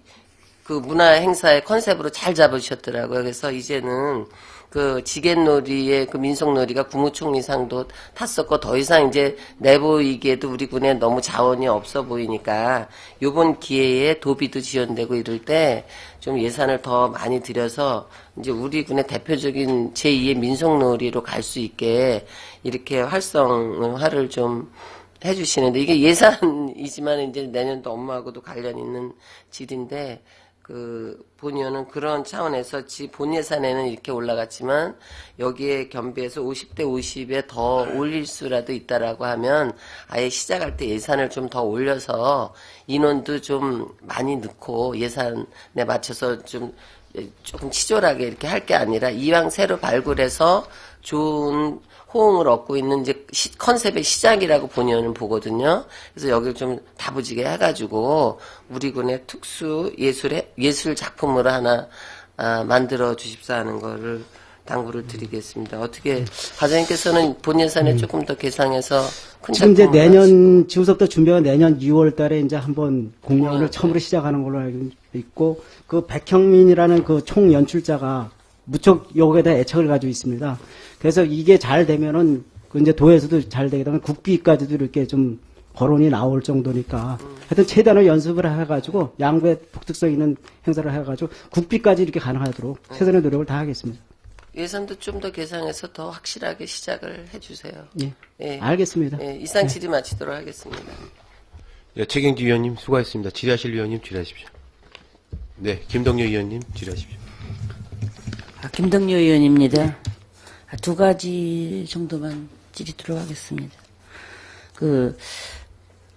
Speaker 5: 그 문화 행사의 컨셉으로 잘 잡으셨더라고요. 그래서 이제는 그 지겐놀이의 그 민속놀이가 국무총리상도 탔었고, 더 이상 이제 내보이기에도 우리 군에 너무 자원이 없어 보이니까 요번 기회에 도비도 지원되고 이럴 때 좀 예산을 더 많이 들여서 이제 우리 군의 대표적인 제2의 민속놀이로 갈 수 있게 이렇게 활성화를 좀 해주시는데, 이게 예산이지만 이제 내년도 업무하고도 관련 있는 질인데, 본의원은 그런 차원에서 본 예산에는 이렇게 올라갔지만 여기에 겸비해서 50대 50에 더 올릴 수라도 있다라고 하면 아예 시작할 때 예산을 좀 더 올려서 인원도 좀 많이 넣고 예산에 맞춰서 조금 치졸하게 이렇게 할 게 아니라 이왕 새로 발굴해서 좋은 호응을 얻고 있는 이제 컨셉의 시작이라고 본의원은 보거든요. 그래서 여기를 좀 다부지게 해가지고 우리 군의 특수 예술 작품으로 하나 만들어 주십사 하는 거를 당부를 드리겠습니다. 어떻게 과장님께서는 본 예산에 조금 더 계상해서 큰
Speaker 2: 지금 이제
Speaker 5: 작품을
Speaker 2: 내년, 지금서부터 준비가 내년 2월 달에 이제 한번 공연을 처음으로 시작하는 걸로 알고 있고, 그 백형민이라는 그 총 연출자가 무척 여기에 대한 애착을 가지고 있습니다. 그래서 이게 잘 되면은, 그 이제 도에서도 잘 되게 되면 국비까지도 이렇게 좀 거론이 나올 정도니까, 하여튼 최대한의 연습을 해가지고, 양구의 독특성 있는 행사를 해가지고, 국비까지 이렇게 가능하도록 최선의 노력을 다하겠습니다.
Speaker 5: 예산도 좀 더 계상해서 더 확실하게 시작을 해주세요.
Speaker 2: 예.
Speaker 5: 예.
Speaker 2: 알겠습니다.
Speaker 5: 예, 이상 질의 마치도록 하겠습니다.
Speaker 1: 네, 최경지 위원님 수고하셨습니다. 질의하실 위원님 질의하십시오. 네, 김덕료 위원님 질의하십시오.
Speaker 6: 김덕료 의원입니다. 두 가지 정도만 질의하도록 하겠습니다.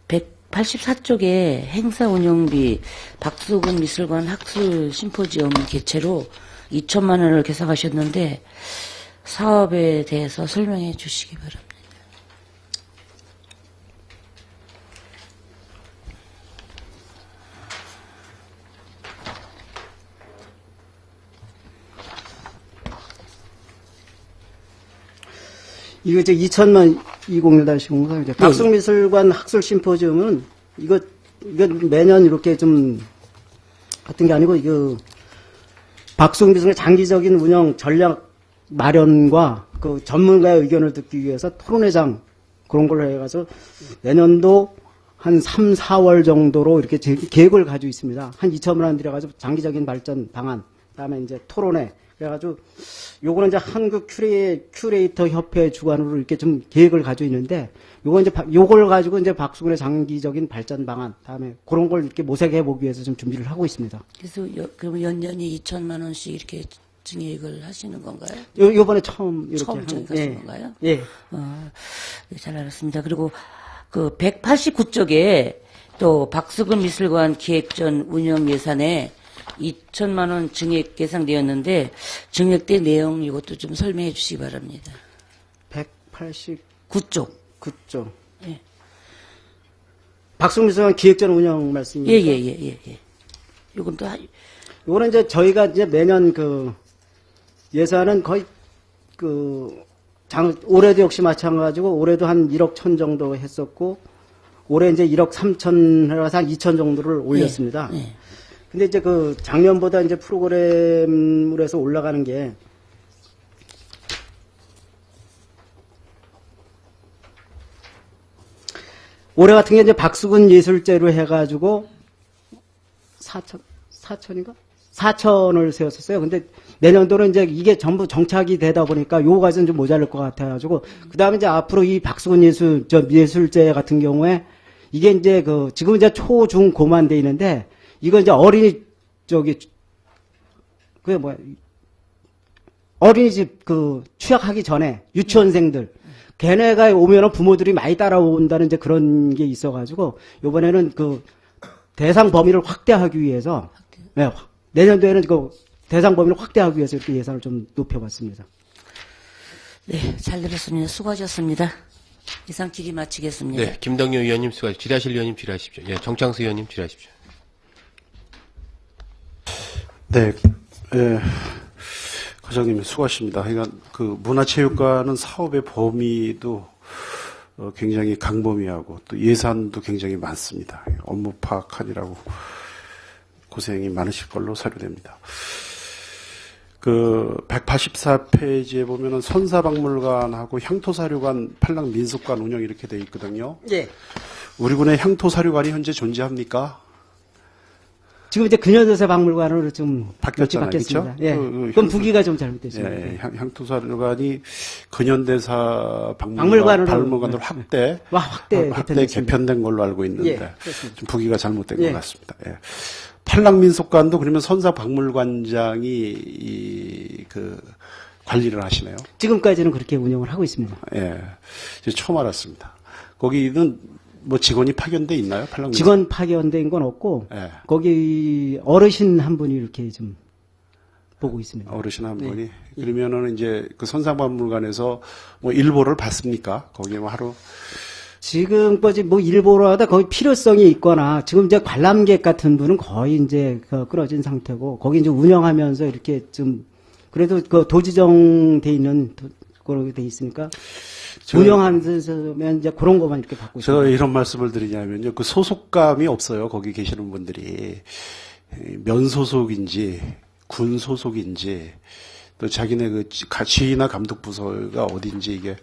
Speaker 6: 184쪽에 행사 운영비 박수근 미술관 학술 심포지엄 개최로 2천만 원을 계산하셨는데 사업에 대해서 설명해 주시기 바랍니다.
Speaker 2: 이거 이제 2000만 2014 이제 박수미술관 학술 심포지엄은 이거 매년 이렇게 좀 같은 게 아니고, 이거 박수미술관 장기적인 운영 전략 마련과 그 전문가의 의견을 듣기 위해서 토론회장 그런 걸로 해가지고 내년도 한 3, 4월 정도로 이렇게 계획을 가지고 있습니다. 한 2천만 원 들여가지고 장기적인 발전 방안, 그다음에 이제 토론회, 그래가지고 요거는 이제 한국 큐레이터 협회 주관으로 이렇게 좀 계획을 가지고 있는데, 요걸 가지고 이제 박수근의 장기적인 발전 방안, 다음에 그런 걸 이렇게 모색해 보기 위해서 좀 준비를 하고 있습니다.
Speaker 6: 그래서 그럼 연년이 2천만 원씩 이렇게 증액을 하시는 건가요?
Speaker 2: 요번에 처음 이렇게
Speaker 6: 처음 증액하신 건가요?
Speaker 2: 예.
Speaker 6: 네, 잘 알았습니다. 그리고 189쪽에 또 박수근 미술관 기획전 운영 예산에 2천만 원 증액 계상되었는데 증액된 내용 이것도 좀 설명해 주시기 바랍니다.
Speaker 2: 189쪽.
Speaker 6: 예.
Speaker 2: 박수미술관 기획전 운영 말씀입니까?
Speaker 6: 예. 요건 또
Speaker 2: 요거는 이제 저희가 이제 매년 예산은 거의 올해도 역시 마찬가지고, 올해도 한 1억 1천 정도 했었고, 올해 이제 1억 3천 해서 한 2천 정도를 올렸습니다.
Speaker 6: 예.
Speaker 2: 근데 이제 작년보다 이제 프로그램으로 해서 올라가는 게, 올해 같은 게 이제 박수근 예술제로 해가지고 4천을 세웠었어요. 근데 내년도는 이제 이게 전부 정착이 되다 보니까 요거까지는 좀 모자랄 것 같아가지고, 그 다음에 이제 앞으로 이 박수근 예술제 같은 경우에 이게 이제 지금 이제 초, 중, 고만 돼 있는데, 이거 이제 어린이집 취약하기 전에 유치원생들, 걔네가 오면은 부모들이 많이 따라온다는 이제 그런 게 있어가지고, 요번에는 대상 범위를 확대하기 위해서, 네, 내년도에는 대상 범위를 확대하기 위해서 이렇게 예산을 좀 높여봤습니다.
Speaker 6: 네, 잘 들었습니다. 수고하셨습니다. 이상 질의 마치겠습니다.
Speaker 1: 네, 김덕료 의원님 수고하십시오. 질의하실 의원님 질의하십시오. 예, 정창수 의원님 질의하십시오.
Speaker 7: 네, 과장님 수고하십니다. 그러니까 그 문화체육관은 사업의 범위도 굉장히 강범위하고 또 예산도 굉장히 많습니다. 업무 파악하느라고 고생이 많으실 걸로 사료됩니다. 그 184페이지에 보면은 선사박물관하고 향토사료관, 팔랑민속관 운영 이렇게 돼 있거든요.
Speaker 2: 예.
Speaker 7: 우리 군에 향토사료관이 현재 존재합니까?
Speaker 2: 지금 이제 근현대사 박물관으로 좀
Speaker 7: 바뀌었잖아요,
Speaker 2: 바뀌었습니다.
Speaker 7: 그렇죠?
Speaker 2: 예. 그럼 부기가 좀 잘못됐습니다.
Speaker 7: 예, 향토사료관이 근현대사
Speaker 2: 박물관으로,
Speaker 7: 박물관으로 확대
Speaker 2: 확대
Speaker 7: 개편된 걸로 알고 있는데
Speaker 2: 예, 그렇습니다.
Speaker 7: 좀 부기가 잘못된
Speaker 2: 예.
Speaker 7: 것 같습니다. 예. 팔랑민속관도 그러면 선사박물관장이 그 관리를 하시네요.
Speaker 2: 지금까지는 그렇게 운영을 하고 있습니다.
Speaker 7: 예, 이제 처음 알았습니다. 거기는 뭐 직원이 파견돼 있나요? 팔랑민속
Speaker 2: 직원 파견된 건 없고
Speaker 7: 예.
Speaker 2: 거기 어르신 한 분이 이렇게 좀 보고 있습니다.
Speaker 7: 어르신 한 분이 그러면은 이제 그 선사박물관에서 뭐 일보를 받습니까? 거기 뭐 하루
Speaker 2: 지금까지 뭐 일보로 하다 거기 필요성이 있거나 지금 이제 관람객 같은 분은 거의 이제 그 끊어진 상태고 거기 이제 운영하면서 이렇게 좀 그래도 그 도지정돼 있는 그런 돼 있으니까 운영하면서 이제 그런 것만 이렇게 받고
Speaker 7: 제가
Speaker 2: 있습니다.
Speaker 7: 이런 말씀을 드리냐면요. 그 소속감이 없어요. 거기 계시는 분들이. 면 소속인지, 군 소속인지, 또 자기네 그 지휘나 감독 부서가 어딘지 이게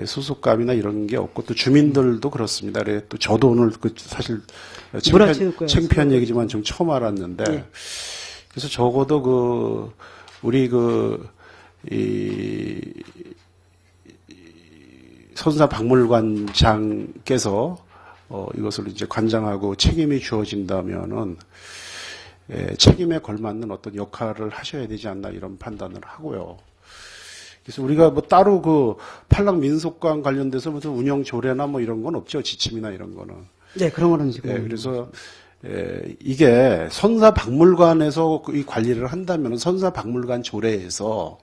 Speaker 7: 소속감이나 이런 게 없고 또 주민들도 그렇습니다. 그래 또 저도 오늘 그 사실 창피한 얘기지만 좀 처음 알았는데
Speaker 2: 예.
Speaker 7: 그래서 적어도 그 우리 이 선사박물관장께서 이것을 이제 관장하고 책임이 주어진다면은 책임에 걸맞는 어떤 역할을 하셔야 되지 않나 이런 판단을 하고요. 그래서 우리가 뭐 따로 그 팔랑민속관 관련돼서 무슨 운영 조례나 뭐 이런 건 없죠. 지침이나 이런 거는.
Speaker 2: 네, 그런 거는 지금.
Speaker 7: 그래서 이게 선사박물관에서 이 관리를 한다면 선사박물관 조례에서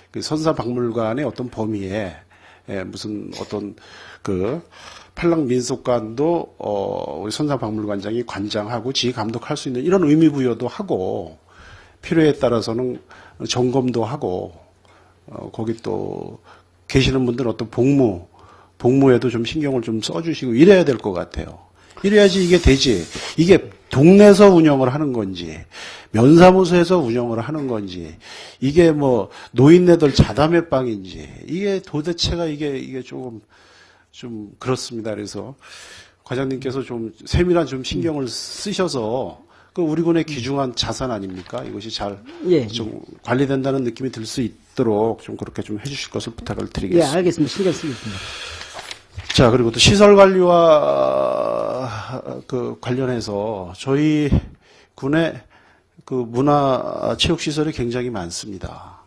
Speaker 7: 그 선사박물관의 어떤 범위에 무슨 어떤 그 팔랑민속관도 우리 선사박물관장이 관장하고 지휘 감독할 수 있는 이런 의미 부여도 하고 필요에 따라서는 점검도 하고 거기 또 계시는 분들은 어떤 복무에도 좀 신경을 좀 써주시고 이래야 될 것 같아요. 이래야지 이게 되지. 이게 동네에서 운영을 하는 건지, 면사무소에서 운영을 하는 건지, 이게 뭐 노인네들 자담의 방인지, 이게 도대체가 이게 좀 그렇습니다. 그래서 과장님께서 좀 세밀한 좀 신경을 쓰셔서 그 우리 군의 귀중한 자산 아닙니까? 이것이 잘 좀 관리된다는 느낌이 들 수 있도록 좀 그렇게 좀 해주실 것을 부탁을 드리겠습니다.
Speaker 2: 예, 알겠습니다. 신경 쓰겠습니다.
Speaker 7: 자, 그리고 또 시설 관리와 그 관련해서 저희 군에 그 문화체육시설이 굉장히 많습니다.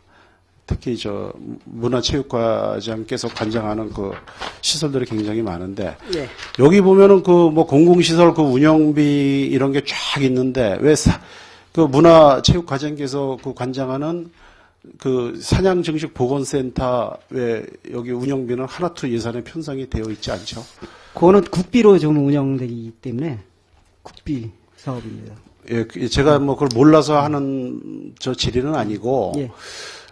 Speaker 7: 특히 저 문화체육과장께서 관장하는 그 시설들이 굉장히 많은데
Speaker 2: 예.
Speaker 7: 여기 보면은 그 뭐 공공시설 그 운영비 이런 게 쫙 있는데 왜 그 문화체육과장께서 그 관장하는 그 사냥정식보건센터 왜 여기 운영비는 하나투 예산에 편성이 되어 있지 않죠?
Speaker 2: 그거는 국비로 좀 운영되기 때문에 국비 사업입니다.
Speaker 7: 예, 제가 뭐 그걸 몰라서 하는 저 질의는 아니고
Speaker 2: 예.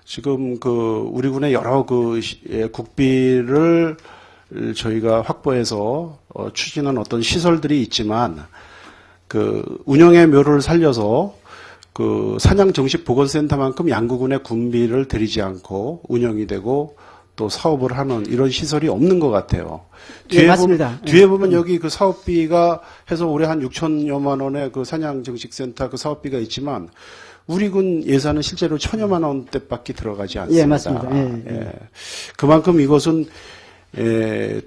Speaker 7: 지금 그 우리 군의 여러 그 국비를 저희가 확보해서 추진한 어떤 시설들이 있지만 그 운영의 묘를 살려서 그 사냥정식보건센터만큼 양구군의 군비를 들이지 않고 운영이 되고 또 사업을 하는 이런 시설이 없는 것 같아요.
Speaker 2: 예, 맞습니다.
Speaker 7: 뒤에 보면 여기 그 사업비가 해서 올해 한 6천여만 원의 그 사냥정식센터 그 사업비가 있지만 우리 군 예산은 실제로 1,000여만 원대밖에 들어가지 않습니다.
Speaker 2: 예, 맞습니다. 예.
Speaker 7: 그만큼 이것은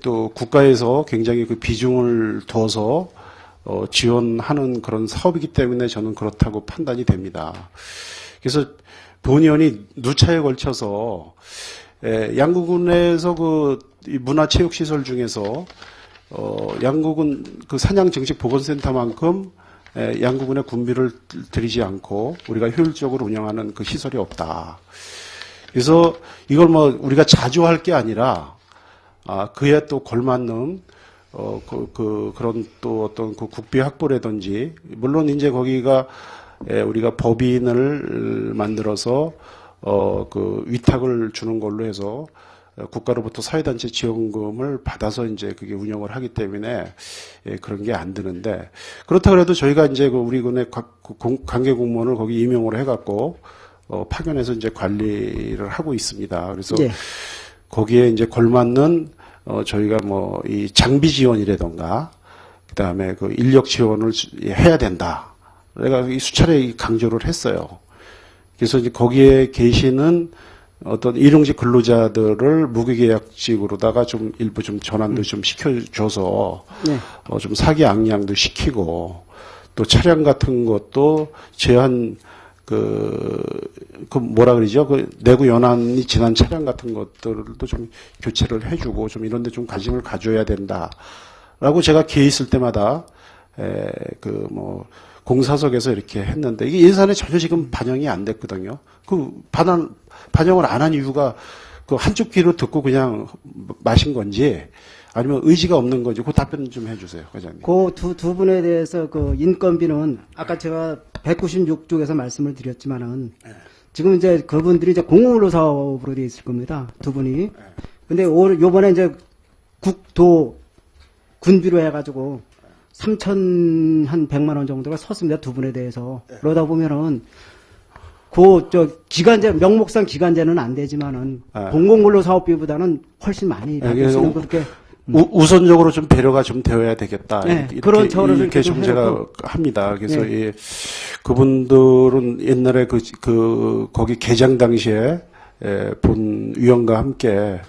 Speaker 7: 또 국가에서 굉장히 그 비중을 둬서 지원하는 그런 사업이기 때문에 저는 그렇다고 판단이 됩니다. 그래서 본의원이 누차에 걸쳐서 양구군에서 그 문화체육시설 중에서 양구군 그 사냥정식보건센터만큼 양구군에 군비를 들이지 않고 우리가 효율적으로 운영하는 그 시설이 없다. 그래서 이걸 뭐 우리가 자주 할 게 아니라 그에 또 걸맞는 그런 또 어떤 그 국비 확보라든지 물론 이제 거기가 우리가 법인을 만들어서 그 위탁을 주는 걸로 해서 국가로부터 사회단체 지원금을 받아서 이제 그게 운영을 하기 때문에 그런 게 안 드는데 그렇다 그래도 저희가 이제 그 우리 군의 관계 공무원을 거기 임용을 해갖고 파견해서 이제 관리를 하고 있습니다. 그래서
Speaker 2: 예.
Speaker 7: 거기에 이제 걸맞는 저희가 뭐 이 장비 지원이라던가 그다음에 그 인력 지원을 해야 된다. 내가 수차례 강조를 했어요. 그래서 이제 거기에 계시는 어떤 일용직 근로자들을 무기계약직으로다가 좀 일부 좀 전환도 좀 시켜줘서
Speaker 2: 네.
Speaker 7: 좀 사기 양양도 시키고 또 차량 같은 것도 제한 그 뭐라 그러죠? 그 내구 연한이 지난 차량 같은 것들도 좀 교체를 해주고 좀 이런 데 좀 관심을 가져야 된다라고 제가 기회 있을 때마다 그 뭐 공사석에서 이렇게 했는데 이게 예산에 전혀 지금 반영이 안 됐거든요. 그 반영을 안 한 이유가 그 한쪽 귀로 듣고 그냥 마신 건지 아니면 의지가 없는 건지 그 답변 좀 해주세요, 과장님.
Speaker 2: 그 두 분에 대해서 그 인건비는 아까 제가 196쪽에서 말씀을 드렸지만은 지금 이제 그분들이 이제 공공근로 사업으로 되어 있을 겁니다. 두 분이. 근데 요번에 이제 국도 군비로 해가지고 3,100만 원 정도가 섰습니다. 두 분에 대해서. 그러다 보면은 기간제, 명목상 기간제는 안 되지만은 공공근로 사업비보다는 훨씬 많이 받을 수 있는 그렇게.
Speaker 7: 우선적으로 좀 배려가 좀 되어야 되겠다.
Speaker 2: 네,
Speaker 7: 이렇게,
Speaker 2: 그런 차원을
Speaker 7: 이렇게 좀 제가
Speaker 2: 해놓고.
Speaker 7: 합니다. 그래서
Speaker 2: 네.
Speaker 7: 이 그분들은 옛날에 거기 개장 당시에 본 위원과 함께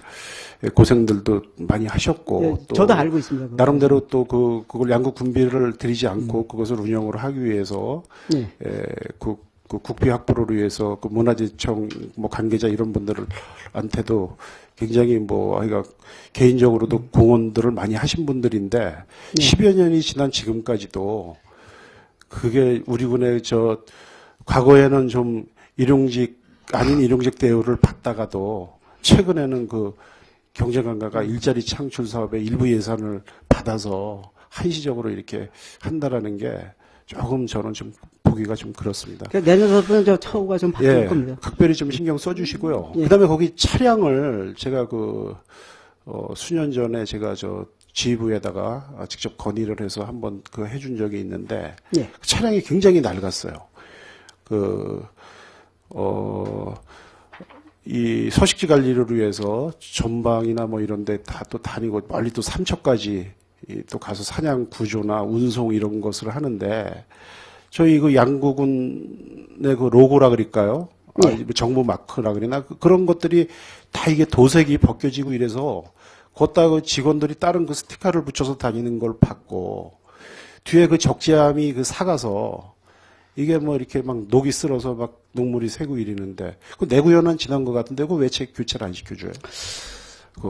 Speaker 7: 고생들도 많이 하셨고
Speaker 2: 네,
Speaker 7: 또
Speaker 2: 저도 알고 있습니다. 그거.
Speaker 7: 나름대로 또 그걸 양국 군비를 들이지 않고 그것을 운영을 하기 위해서
Speaker 2: 네.
Speaker 7: 그 국비 확보를 위해서 그 문화재청 뭐 관계자 이런 분들한테도 굉장히 뭐 아이가 개인적으로도 공헌들을 많이 하신 분들인데 10여 년이 지난 지금까지도 그게 우리 군의 과거에는 좀 아닌 일용직 대우를 받다가도 최근에는 그 경제관광가 일자리 창출 사업의 일부 예산을 받아서 한시적으로 이렇게 한다라는 게 조금 저는 좀 보기가 좀 그렇습니다.
Speaker 2: 내년부터는 저 처우가 좀 바뀔 겁니다.
Speaker 7: 각별히 좀 신경 써주시고요.
Speaker 2: 예.
Speaker 7: 그다음에 거기 차량을 제가 수년 전에 제가 지휘부에다가 직접 건의를 해서 한번 해준 적이 있는데
Speaker 2: 예.
Speaker 7: 그 차량이 굉장히 낡았어요. 이 서식지 관리를 위해서 전방이나 뭐 이런데 다 또 다니고 멀리 또 삼척까지 또 가서 사냥 구조나 운송 이런 것을 하는데 저희 양구군의 로고라 그럴까요? 정부 마크라 그러나 그런 것들이 다 이게 도색이 벗겨지고 이래서 걷다가 직원들이 다른 그 스티커를 붙여서 다니는 걸 봤고 뒤에 그 적재함이 사가서 이게 뭐 이렇게 막 녹이 쓸어서 막 녹물이 새고 이러는데 그 내구연한 지난 것 같은데 그 왜 교체를 안 시켜줘요?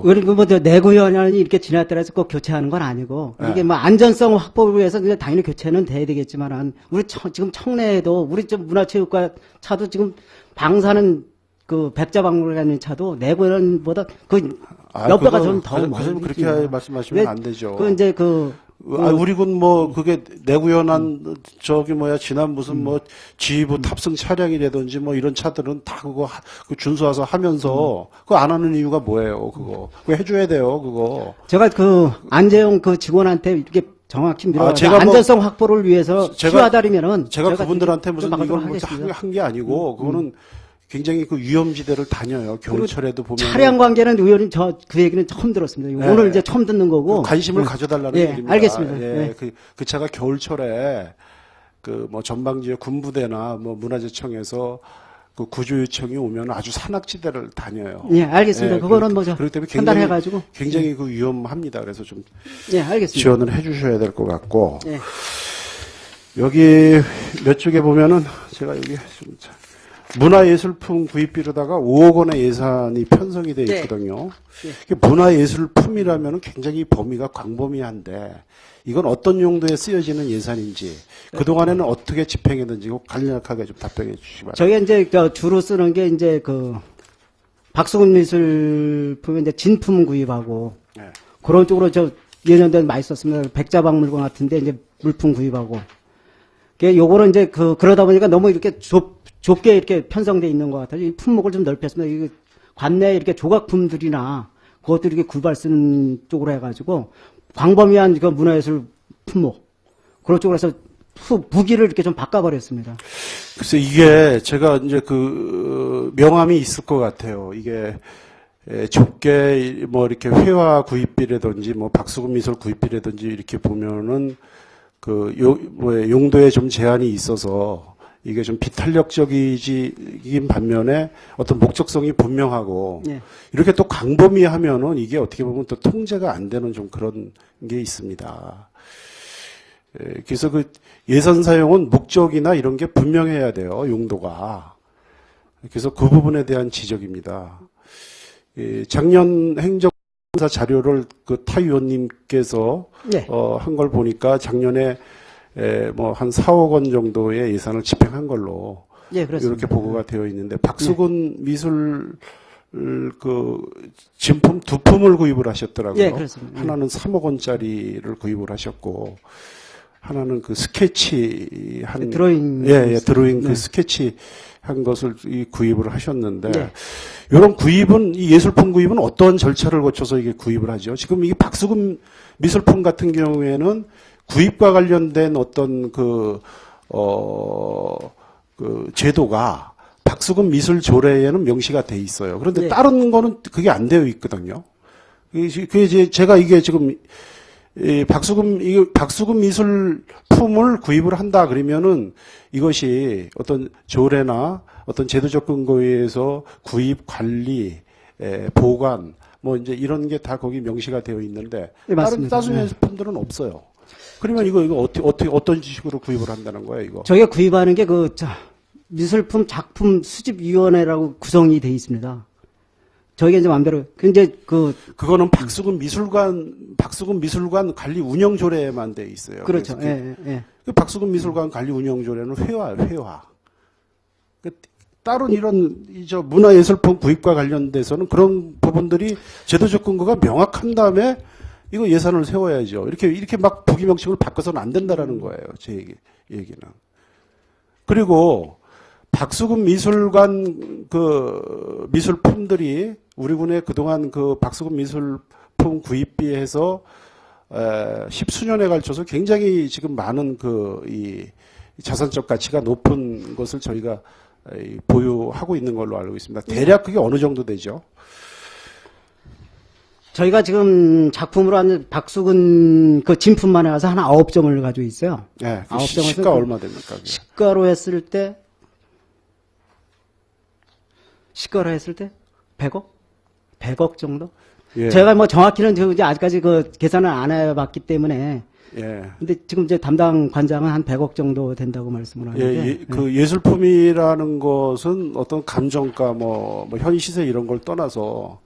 Speaker 2: 그리고 내구연한이 이렇게 지났다고 해서 꼭 교체하는 건 아니고 이게 뭐 안전성 확보를 위해서 당연히 교체는 돼야 되겠지만은 우리 지금 청내에도 우리 문화체육관 차도 지금 방사는 그 백자박물관 차도 내구연보다 몇 배가 좀 더
Speaker 7: 많이 그렇게 말씀하시면 안 되죠. 우리 군 그게 내구연한 지난 무슨 지휘부 탑승 차량이라든지 이런 차들은 다 그거 준수해서 하면서 그거 안 하는 이유가 뭐예요? 그거 해줘야 돼요. 그거.
Speaker 2: 제가 안재용 직원한테 이렇게 정확히 밀어가지고
Speaker 7: 제가
Speaker 2: 안전성 확보를 위해서 필요하다면은
Speaker 7: 제가 그분들한테 무슨 이걸
Speaker 2: 하겠습니다.
Speaker 7: 한 게 아니고 그거는 굉장히 위험지대를 다녀요. 겨울철에도 보면
Speaker 2: 차량 관계는 의원님 그 얘기는 처음 들었습니다. 오늘 이제 처음 듣는 거고
Speaker 7: 관심을 가져달라는 얘기입니다.
Speaker 2: 알겠습니다.
Speaker 7: 그 차가 겨울철에 전방지역 군부대나 문화재청에서 구조 요청이 오면 아주 산악지대를 다녀요.
Speaker 2: 예, 알겠습니다. 그거는
Speaker 7: 그렇기 때문에
Speaker 2: 판단해가지고
Speaker 7: 굉장히 위험합니다. 그래서 좀
Speaker 2: 알겠습니다.
Speaker 7: 지원을 해주셔야 될 것 같고
Speaker 2: 예.
Speaker 7: 여기 몇 쪽에 보면은 제가 여기 좀 문화예술품 구입비로다가 5억 원의 예산이 편성이 돼
Speaker 2: 네.
Speaker 7: 있거든요. 이게 문화예술품이라면 굉장히 범위가 광범위한데 이건 어떤 용도에 쓰여지는 예산인지 그동안에는 어떻게 집행했는지 간략하게 좀 답변해 주시기 바랍니다.
Speaker 2: 저게 이제 주로 쓰는 게 이제 박수근 미술품의 이제 진품 구입하고
Speaker 7: 네.
Speaker 2: 그런 쪽으로 예년대는 많이 썼습니다. 백자박물관 같은데 이제 물품 구입하고. 요거는 이제 그러다 보니까 너무 이렇게 좁게 이렇게 편성돼 있는 것 같아요. 이 품목을 좀 넓혔습니다. 이게 관내에 이렇게 조각품들이나 그것들 이렇게 굴발 쓰는 쪽으로 해가지고 광범위한 문화예술 품목 그런 쪽으로 해서 무기를 이렇게 좀 바꿔버렸습니다.
Speaker 7: 글쎄 이게 제가 이제 명암이 있을 것 같아요. 이게 좁게 뭐 이렇게 회화 구입비라든지 뭐 박수근 미술 구입비라든지 이렇게 보면은 용도에 좀 제한이 있어서 이게 좀 비탄력적이긴 반면에 어떤 목적성이 분명하고
Speaker 2: 예.
Speaker 7: 이렇게 또 광범위하면은 이게 어떻게 보면 또 통제가 안 되는 좀 그런 게 있습니다. 그래서 예산 사용은 목적이나 이런 게 분명해야 돼요, 용도가. 그래서 그 부분에 대한 지적입니다. 작년 행정사 자료를 타 의원님께서
Speaker 2: 네.
Speaker 7: 한 걸 보니까 작년에 뭐 한 4억 원 정도의 예산을 집행한 걸로
Speaker 2: 예, 그렇습니다.
Speaker 7: 이렇게 보고가 되어 있는데 박수근 미술 진품 두 품을 구입을 하셨더라고요.
Speaker 2: 예, 그렇습니다.
Speaker 7: 하나는 3억 원짜리를 구입을 하셨고 하나는 스케치 한
Speaker 2: 드로잉.
Speaker 7: 드로잉
Speaker 2: 네.
Speaker 7: 스케치 한 것을 구입을 하셨는데
Speaker 2: 네.
Speaker 7: 이런 구입은 이 예술품 구입은 어떤 절차를 거쳐서 이게 구입을 하죠? 지금 이게 박수근 미술품 같은 경우에는 구입과 관련된 어떤 제도가 박수근 미술 조례에는 명시가 돼 있어요. 그런데
Speaker 2: 네.
Speaker 7: 다른 거는 그게 안 되어 있거든요. 그게 이제 제가 이게 지금 박수근 미술품을 구입을 한다 그러면은 이것이 어떤 조례나 어떤 제도적 근거에 의해서 구입, 관리, 보관, 뭐 이제 이런 게 다 거기 명시가 되어 있는데
Speaker 2: 네,
Speaker 7: 다른
Speaker 2: 맞습니다.
Speaker 7: 다수 예술품들은 없어요. 그러면 이거 어떻게 어떤 식으로 구입을 한다는 거예요, 이거?
Speaker 2: 저희가 구입하는 게 미술품 작품 수집위원회라고 구성이 돼 있습니다. 저희가 이제 마음대로 이제
Speaker 7: 그거는 박수근 미술관 관리 운영 조례에만 돼 있어요.
Speaker 2: 그렇죠.
Speaker 7: 그래서
Speaker 2: 예.
Speaker 7: 박수근 미술관 관리 운영 조례는 회화. 다른 이런 문화예술품 구입과 관련돼서는 그런 부분들이 제도적 근거가 명확한 다음에 이거 예산을 세워야죠. 이렇게 막 부기명칭을 바꿔서는 안 된다라는 거예요. 제 얘기는. 그리고 박수근 미술관 미술품들이 우리 군의 그동안 박수근 미술품 구입비에 해서 10수년에 걸쳐서 굉장히 지금 많은 이 자산적 가치가 높은 것을 저희가 보유하고 있는 걸로 알고 있습니다. 대략 그게 어느 정도 되죠?
Speaker 2: 저희가 지금 작품으로 한 박수근 진품만 해서 한 9점을 가지고 있어요.
Speaker 7: 네,
Speaker 2: 9점을
Speaker 7: 시가 얼마 됩니까? 그게?
Speaker 2: 시가로 했을 때 100억? 100억 정도?
Speaker 7: 예.
Speaker 2: 제가 뭐 정확히는 이제 아직까지 계산을 안 해봤기 때문에.
Speaker 7: 예.
Speaker 2: 근데 지금 이제 담당 관장은 한 100억 정도 된다고 말씀을 하는데.
Speaker 7: 예술품이라는 것은 어떤 감정가, 현 시세 이런 걸 떠나서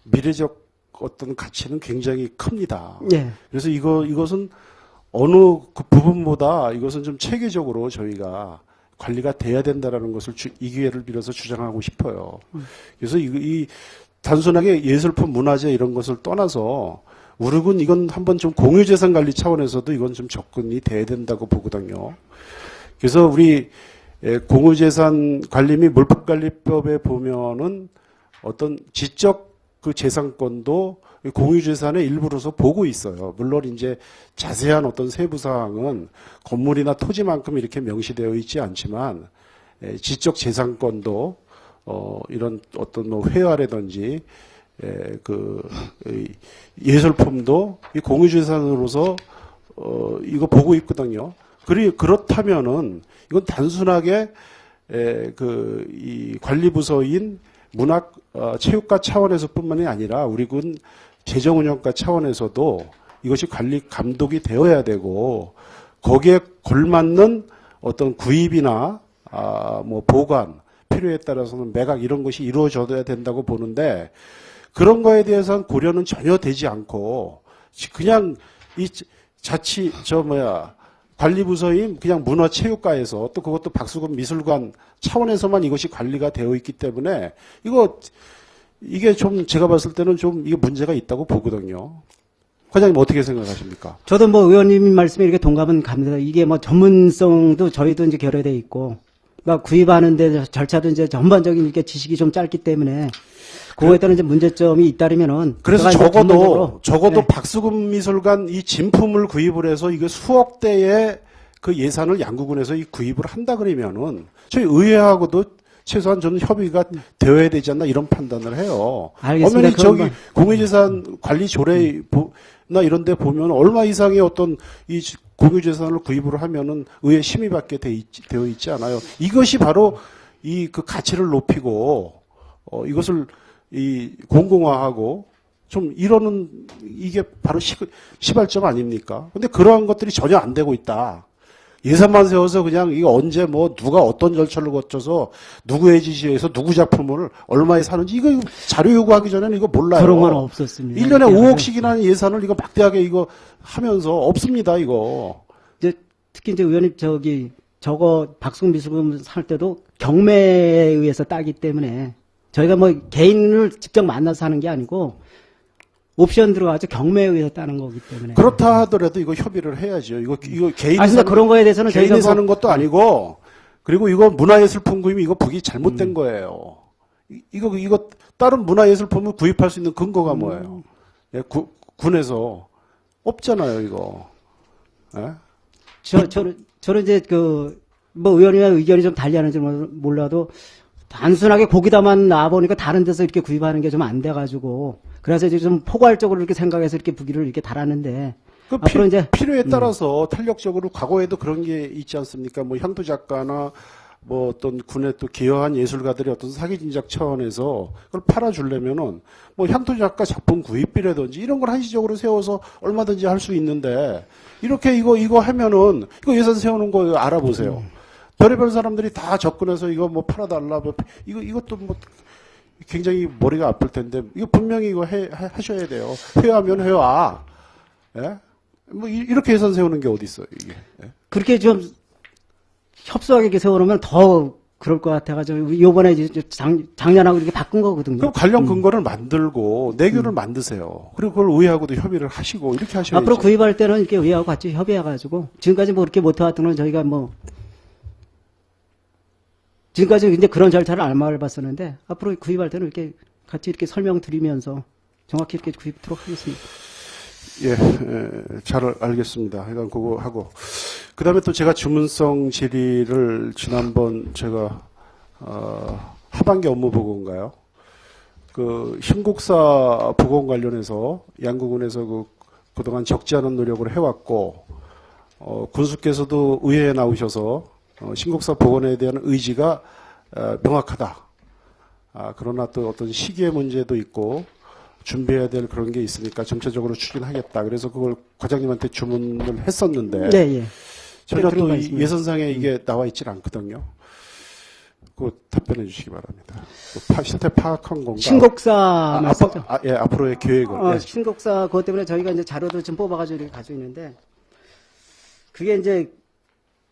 Speaker 7: 미래적 어떤 가치는 굉장히 큽니다.
Speaker 2: 예.
Speaker 7: 그래서 이것은 어느 부분보다 이것은 좀 체계적으로 저희가 관리가 돼야 된다라는 것을 이 기회를 빌어서 주장하고 싶어요. 그래서 이 단순하게 예술품 문화재 이런 것을 떠나서 우리 군 이건 한번 좀 공유재산 관리 차원에서도 이건 좀 접근이 돼야 된다고 보거든요. 그래서 우리 공유재산 관리 및 물품관리법에 보면은 어떤 지적 재산권도 공유재산의 일부로서 보고 있어요. 물론 이제 자세한 어떤 세부 사항은 건물이나 토지만큼 이렇게 명시되어 있지 않지만 지적 재산권도 이런 어떤 회화라든지 예술품도 이 공유재산으로서 이거 보고 있거든요. 그렇다면은 이건 단순하게 이 관리부서인 문학 체육과 차원에서뿐만이 아니라 우리 군 재정운영과 차원에서도 이것이 관리 감독이 되어야 되고 거기에 걸맞는 어떤 구입이나 보관 필요에 따라서는 매각 이런 것이 이루어져야 된다고 보는데 그런 거에 대해서는 고려는 전혀 되지 않고 그냥 이 관리부서인 그냥 문화체육과에서 또 그것도 박수근 미술관 차원에서만 이것이 관리가 되어 있기 때문에 이게 좀 제가 봤을 때는 좀 이게 문제가 있다고 보거든요. 과장님 어떻게 생각하십니까?
Speaker 2: 저도 뭐 의원님 말씀에 이렇게 동감은 갑니다. 이게 뭐 전문성도 저희도 이제 결여돼 있고, 막 구입하는데 절차도 이제 전반적인 이렇게 지식이 좀 짧기 때문에 그거에 따른 이제 문제점이 잇따르면은
Speaker 7: 그래서
Speaker 2: 제가 이제
Speaker 7: 적어도
Speaker 2: 네.
Speaker 7: 박수근 미술관 이 진품을 구입을 해서 이거 수억 대의 그 예산을 양구군에서 이 구입을 한다 그러면은 저희 의회하고도 최소한 저는 협의가 되어야 되지 않나 이런 판단을 해요.
Speaker 2: 알겠습니다.
Speaker 7: 엄연히 저기
Speaker 2: 그럼
Speaker 7: 공유재산 관리 조례나 이런 데 보면 얼마 이상의 어떤 이 공유재산을 구입을 하면은 의회 심의받게 되어 있지 않아요. 이것이 바로 이 그 가치를 높이고 이것을 이 공공화하고 좀 이러는 이게 바로 시발점 아닙니까? 근데 그러한 것들이 전혀 안 되고 있다. 예산만 세워서 그냥 이거 언제 뭐 누가 어떤 절차를 거쳐서 누구의 지시에서 누구 작품을 얼마에 사는지 이거 자료 요구하기 전에는 이거 몰라요.
Speaker 2: 그런 건 없었습니다.
Speaker 7: 1년에 5억씩이나 예산을 이거 막대하게 이거 하면서 없습니다, 이거.
Speaker 2: 이제 특히 이제 의원님 저거 박수근 미술관 살 때도 경매에 의해서 따기 때문에 저희가 뭐 개인을 직접 만나서 하는 게 아니고 옵션 들어가서 경매에 의해서 따는 거기 때문에.
Speaker 7: 그렇다 하더라도 이거 협의를 해야죠. 이거 개인이
Speaker 2: 근데 그런 거에 대해서는
Speaker 7: 개인이
Speaker 2: 저희가
Speaker 7: 사는 것도 아니고 그리고 이거 문화예술품 구입이 이거 북이 잘못된 거예요. 이거 다른 문화예술품을 구입할 수 있는 근거가 뭐예요? 예, 군에서 없잖아요, 이거. 예?
Speaker 2: 저는 이제 뭐 의원님의 의견이 좀 달리하는지 몰라도 단순하게 거기다만 나와보니까 다른 데서 이렇게 구입하는 게 좀 안 돼가지고 그래서 이제 좀 포괄적으로 이렇게 생각해서 이렇게 부기를 이렇게 달았는데 앞으로 이제
Speaker 7: 필요에 따라서 탄력적으로 과거에도 그런 게 있지 않습니까? 뭐 향토 작가나 뭐 어떤 군에 또 기여한 예술가들이 어떤 사기 진작 차원에서 그걸 팔아주려면은 뭐 향토 작가 작품 구입비라든지 이런 걸 한시적으로 세워서 얼마든지 할 수 있는데 이렇게 이거 하면은 이거 예산 세우는 거 알아보세요. 별의별 사람들이 다 접근해서 이거 뭐 팔아달라 뭐 이것도 뭐 굉장히 머리가 아플 텐데 이거 분명히 이거 하셔야 돼요. 회화면 회화. 예? 뭐 이렇게 예산 세우는 게 어디 있어요 이게? 예?
Speaker 2: 그렇게 좀 협소하게 이렇게 세워놓으면 더 그럴 것 같아가지고 이번에 이제 작년하고 이렇게 바꾼 거거든요.
Speaker 7: 그럼 관련 근거를 만들고 내규를 만드세요. 그리고 그걸 의회하고도 협의를 하시고 이렇게 하셔야죠.
Speaker 2: 앞으로 구입할 때는 이렇게 의회하고 같이 협의해가지고 지금까지 뭐 그렇게 못해왔던 건 저희가 뭐 지금까지 이제 그런 절차를 안 밟았었는데 앞으로 구입할 때는 이렇게 같이 이렇게 설명드리면서 정확히 이렇게 구입하도록 하겠습니다.
Speaker 7: 예, 잘 알겠습니다. 하여간 그거 하고 그 다음에 또 제가 주문성 질의를 지난번 제가 하반기 업무 보고인가요? 그 신곡사 복원 관련해서 양구군에서 그동안 적지 않은 노력을 해왔고 군수께서도 의회에 나오셔서 신곡사 복원에 대한 의지가 명확하다. 그러나 또 어떤 시기의 문제도 있고 준비해야 될 그런 게 있으니까 전체적으로 추진하겠다. 그래서 그걸 과장님한테 주문을 했었는데
Speaker 2: 네, 예.
Speaker 7: 전혀 또 예선상에 이게 나와 있질 않거든요. 그거 답변해 주시기 바랍니다. 실태 파악한 건가?
Speaker 2: 신곡사 말씀죠?
Speaker 7: 예, 앞으로의 계획을. 예.
Speaker 2: 신곡사 그것 때문에 저희가 이제 자료도 좀 뽑아가지고 이렇게 가지고 있는데 그게 이제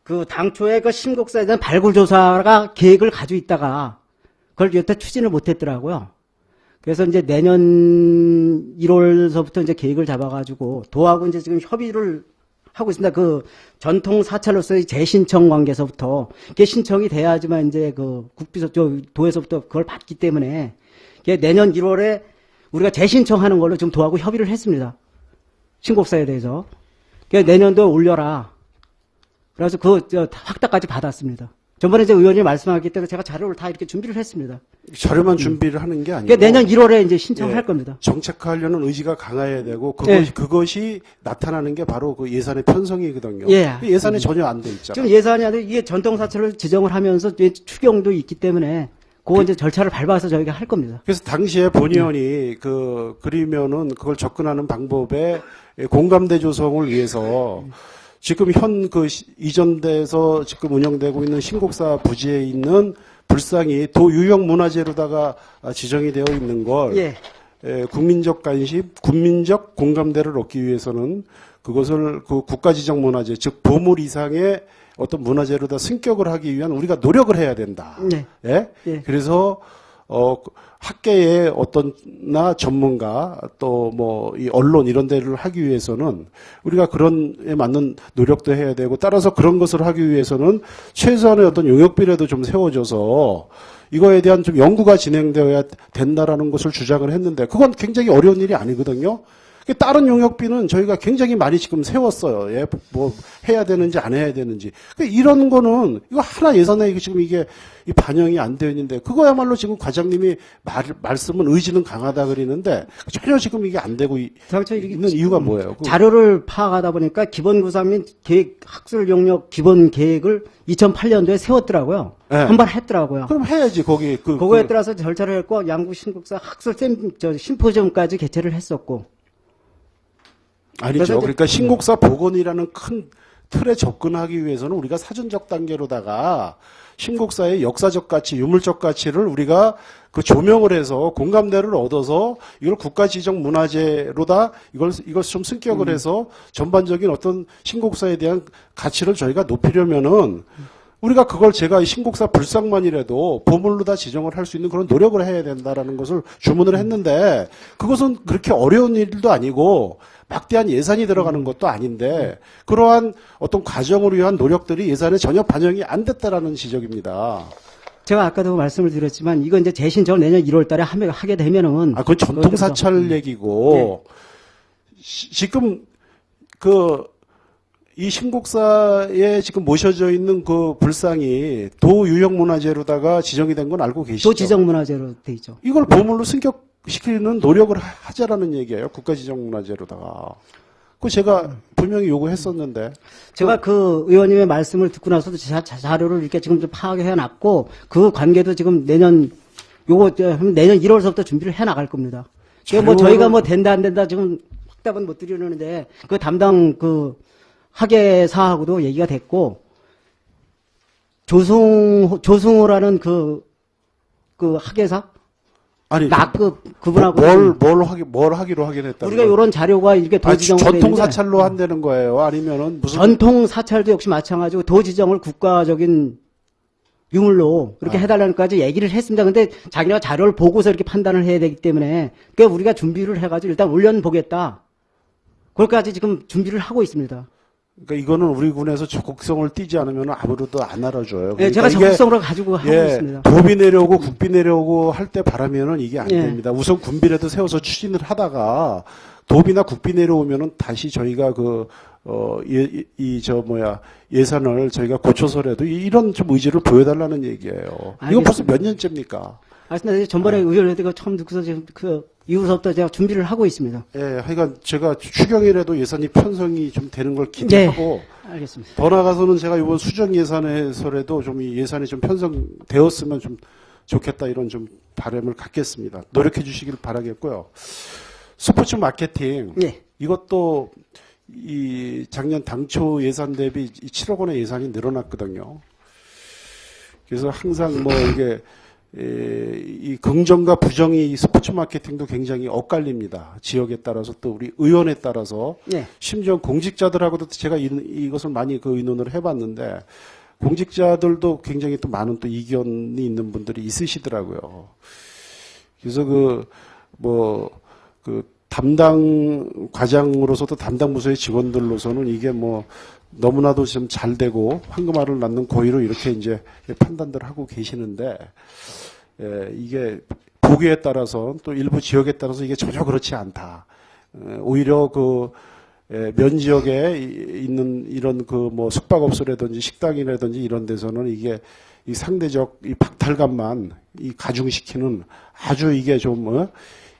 Speaker 2: 그 당초에 그 신곡사에 대한 발굴조사가 계획을 가지고 있다가 그걸 여태 추진을 못했더라고요. 그래서 이제 내년 1월서부터 이제 계획을 잡아가지고 도하고 이제 지금 협의를 하고 있습니다. 그 전통 사찰로서의 재신청 관계서부터 그게 신청이 돼야지만 이제 그 도에서부터 그걸 받기 때문에 그게 내년 1월에 우리가 재신청하는 걸로 지금 도하고 협의를 했습니다. 신곡사에 대해서. 그래서 내년도에 올려라. 그래서 확답까지 받았습니다. 전번에 이제 의원님 말씀하기 때문에 제가 자료를 다 이렇게 준비를 했습니다.
Speaker 7: 자료만 준비를 하는 게 아니고.
Speaker 2: 그러니까 내년 1월에 이제 신청할 겁니다.
Speaker 7: 정책화하려는 의지가 강해야 되고
Speaker 2: 예.
Speaker 7: 그것이 나타나는 게 바로 그 예산의 편성이거든요.
Speaker 2: 예.
Speaker 7: 예산이 전혀 안 돼 있잖아요.
Speaker 2: 지금 예산이 아니라 이게 전통사찰을 지정을 하면서 이제 추경도 있기 때문에 그거 이제 절차를 밟아서 저희가 할 겁니다.
Speaker 7: 그래서 당시에 본의원이 그리면은 그걸 접근하는 방법에 공감대 조성을 위해서 지금 현 그 이전돼서 지금 운영되고 있는 신곡사 부지에 있는 불상이 도유형 문화재로다가 지정이 되어 있는 걸
Speaker 2: 예.
Speaker 7: 국민적 관심, 국민적 공감대를 얻기 위해서는 그것을 그 국가지정 문화재, 즉 보물 이상의 어떤 문화재로다 승격을 하기 위한 우리가 노력을 해야 된다.
Speaker 2: 네.
Speaker 7: 예?
Speaker 2: 예.
Speaker 7: 그래서 학계의 어떤 전문가 또 뭐 이 언론 이런 데를 하기 위해서는 우리가 그런에 맞는 노력도 해야 되고 따라서 그런 것을 하기 위해서는 최소한의 어떤 용역비라도 좀 세워져서 이거에 대한 좀 연구가 진행되어야 된다라는 것을 주장을 했는데 그건 굉장히 어려운 일이 아니거든요. 다른 용역비는 저희가 굉장히 많이 지금 세웠어요. 예, 뭐 해야 되는지 안 해야 되는지. 이런 거는 이거 하나 예산에 지금 이게 반영이 안 되어 있는데 그거야말로 지금 과장님이 말씀은 의지는 강하다 그러는데 전혀 지금 이게 안 되고 있는 이유가 뭐예요?
Speaker 2: 자료를 파악하다 보니까 기본구상 및 계획 학술 용역 기본 계획을 2008년도에 세웠더라고요.
Speaker 7: 네.
Speaker 2: 한 번 했더라고요.
Speaker 7: 그럼 해야지 거기
Speaker 2: 그거에 따라서 절차를 했고 양구 신국사 학술 심포지엄까지 개최를 했었고.
Speaker 7: 아니죠. 그러니까 신곡사 복원이라는 큰 틀에 접근하기 위해서는 우리가 사전적 단계로다가 신곡사의 역사적 가치, 유물적 가치를 우리가 그 조명을 해서 공감대를 얻어서 이걸 국가지정 문화재로다 이걸 좀 승격을 해서 전반적인 어떤 신곡사에 대한 가치를 저희가 높이려면은 우리가 그걸 제가 신곡사 불상만이라도 보물로다 지정을 할 수 있는 그런 노력을 해야 된다라는 것을 주문을 했는데 그것은 그렇게 어려운 일도 아니고 막대한 예산이 들어가는 것도 아닌데 그러한 어떤 과정을 위한 노력들이 예산에 전혀 반영이 안 됐다라는 지적입니다.
Speaker 2: 제가 아까도 말씀을 드렸지만 이건 이제 재신청을 내년 1월 달에 하게 되면은
Speaker 7: 그건 전통 사찰 얘기고 지금 이 신곡사에 지금 모셔져 있는 그 불상이 도유형 문화재로다가 지정이 된 건 알고 계시죠?
Speaker 2: 도지정문화재로 돼 있죠.
Speaker 7: 이걸 보물로 승격시키는 노력을 하자라는 얘기예요. 국가지정문화재로다가. 그 제가 분명히 요구했었는데.
Speaker 2: 제가 그 의원님의 말씀을 듣고 나서도 자료를 이렇게 지금 좀 파악해 놨고 그 관계도 지금 내년 1월서부터 준비를 해 나갈 겁니다. 뭐 저희가 뭐 된다 안 된다 지금 확답은 못 드리는데 그 담당 그 학예사하고도 얘기가 됐고 조승호라는 그 학예사
Speaker 7: 아니
Speaker 2: 그분하고
Speaker 7: 뭘 하기로 하긴 했다.
Speaker 2: 우리가 이런 자료가 이렇게 도지정으로
Speaker 7: 전통 사찰로 한다는 거예요. 아니면은 무슨
Speaker 2: 전통 사찰도 역시 마찬가지고 도지정을 국가적인 유물로 그렇게 해달라는까지 얘기를 했습니다. 근데 자기네가 자료를 보고서 이렇게 판단을 해야 되기 때문에 그러니까 우리가 준비를 해가지고 일단 올려보겠다. 그걸까지 지금 준비를 하고 있습니다.
Speaker 7: 그러니까 이거는 우리 군에서 적극성을 띠지 않으면 아무래도 안 알아줘요.
Speaker 2: 네, 제가 적극성으로 가지고 하고 있습니다.
Speaker 7: 도비 내려오고 국비 내려오고 할 때 바라면은 이게 안 됩니다. 우선 군비라도 세워서 추진을 하다가 도비나 국비 내려오면은 다시 저희가 예산을 저희가 고쳐서라도 이런 좀 의지를 보여달라는 얘기예요. 이거 벌써 몇 년째입니까?
Speaker 2: 알겠습니다. 전번에 의원님들 처음 듣고서 지금 이후서부터 제가 준비를 하고 있습니다.
Speaker 7: 예, 하여간 제가 추경이라도 예산이 편성이 좀 되는 걸 기대하고.
Speaker 2: 네, 알겠습니다.
Speaker 7: 더 나아가서는 제가 이번 수정 예산에서라도 좀 이 예산이 좀 편성되었으면 좀 좋겠다 이런 좀 바람을 갖겠습니다. 노력해 주시길 바라겠고요. 스포츠 마케팅.
Speaker 2: 네.
Speaker 7: 이것도 이 작년 당초 예산 대비 7억 원의 예산이 늘어났거든요. 그래서 항상 뭐 이게 이 긍정과 부정이 이 스포츠 마케팅도 굉장히 엇갈립니다. 지역에 따라서 또 우리 의원에 따라서 심지어 공직자들하고도 제가 이것을 많이 의논을 해봤는데 공직자들도 굉장히 또 많은 또 이견이 있는 분들이 있으시더라고요. 그래서 담당 과장으로서도 담당 부서의 직원들로서는 이게 뭐 너무나도 좀 잘 되고 황금알을 낳는 고의로 이렇게 이제 판단들을 하고 계시는데 이게 보기에 따라서 또 일부 지역에 따라서 이게 전혀 그렇지 않다. 오히려 면 지역에 있는 이런 숙박업소라든지 식당이라든지 이런 데서는 이게 이 상대적 이 박탈감만 이 가중시키는 아주 이게 좀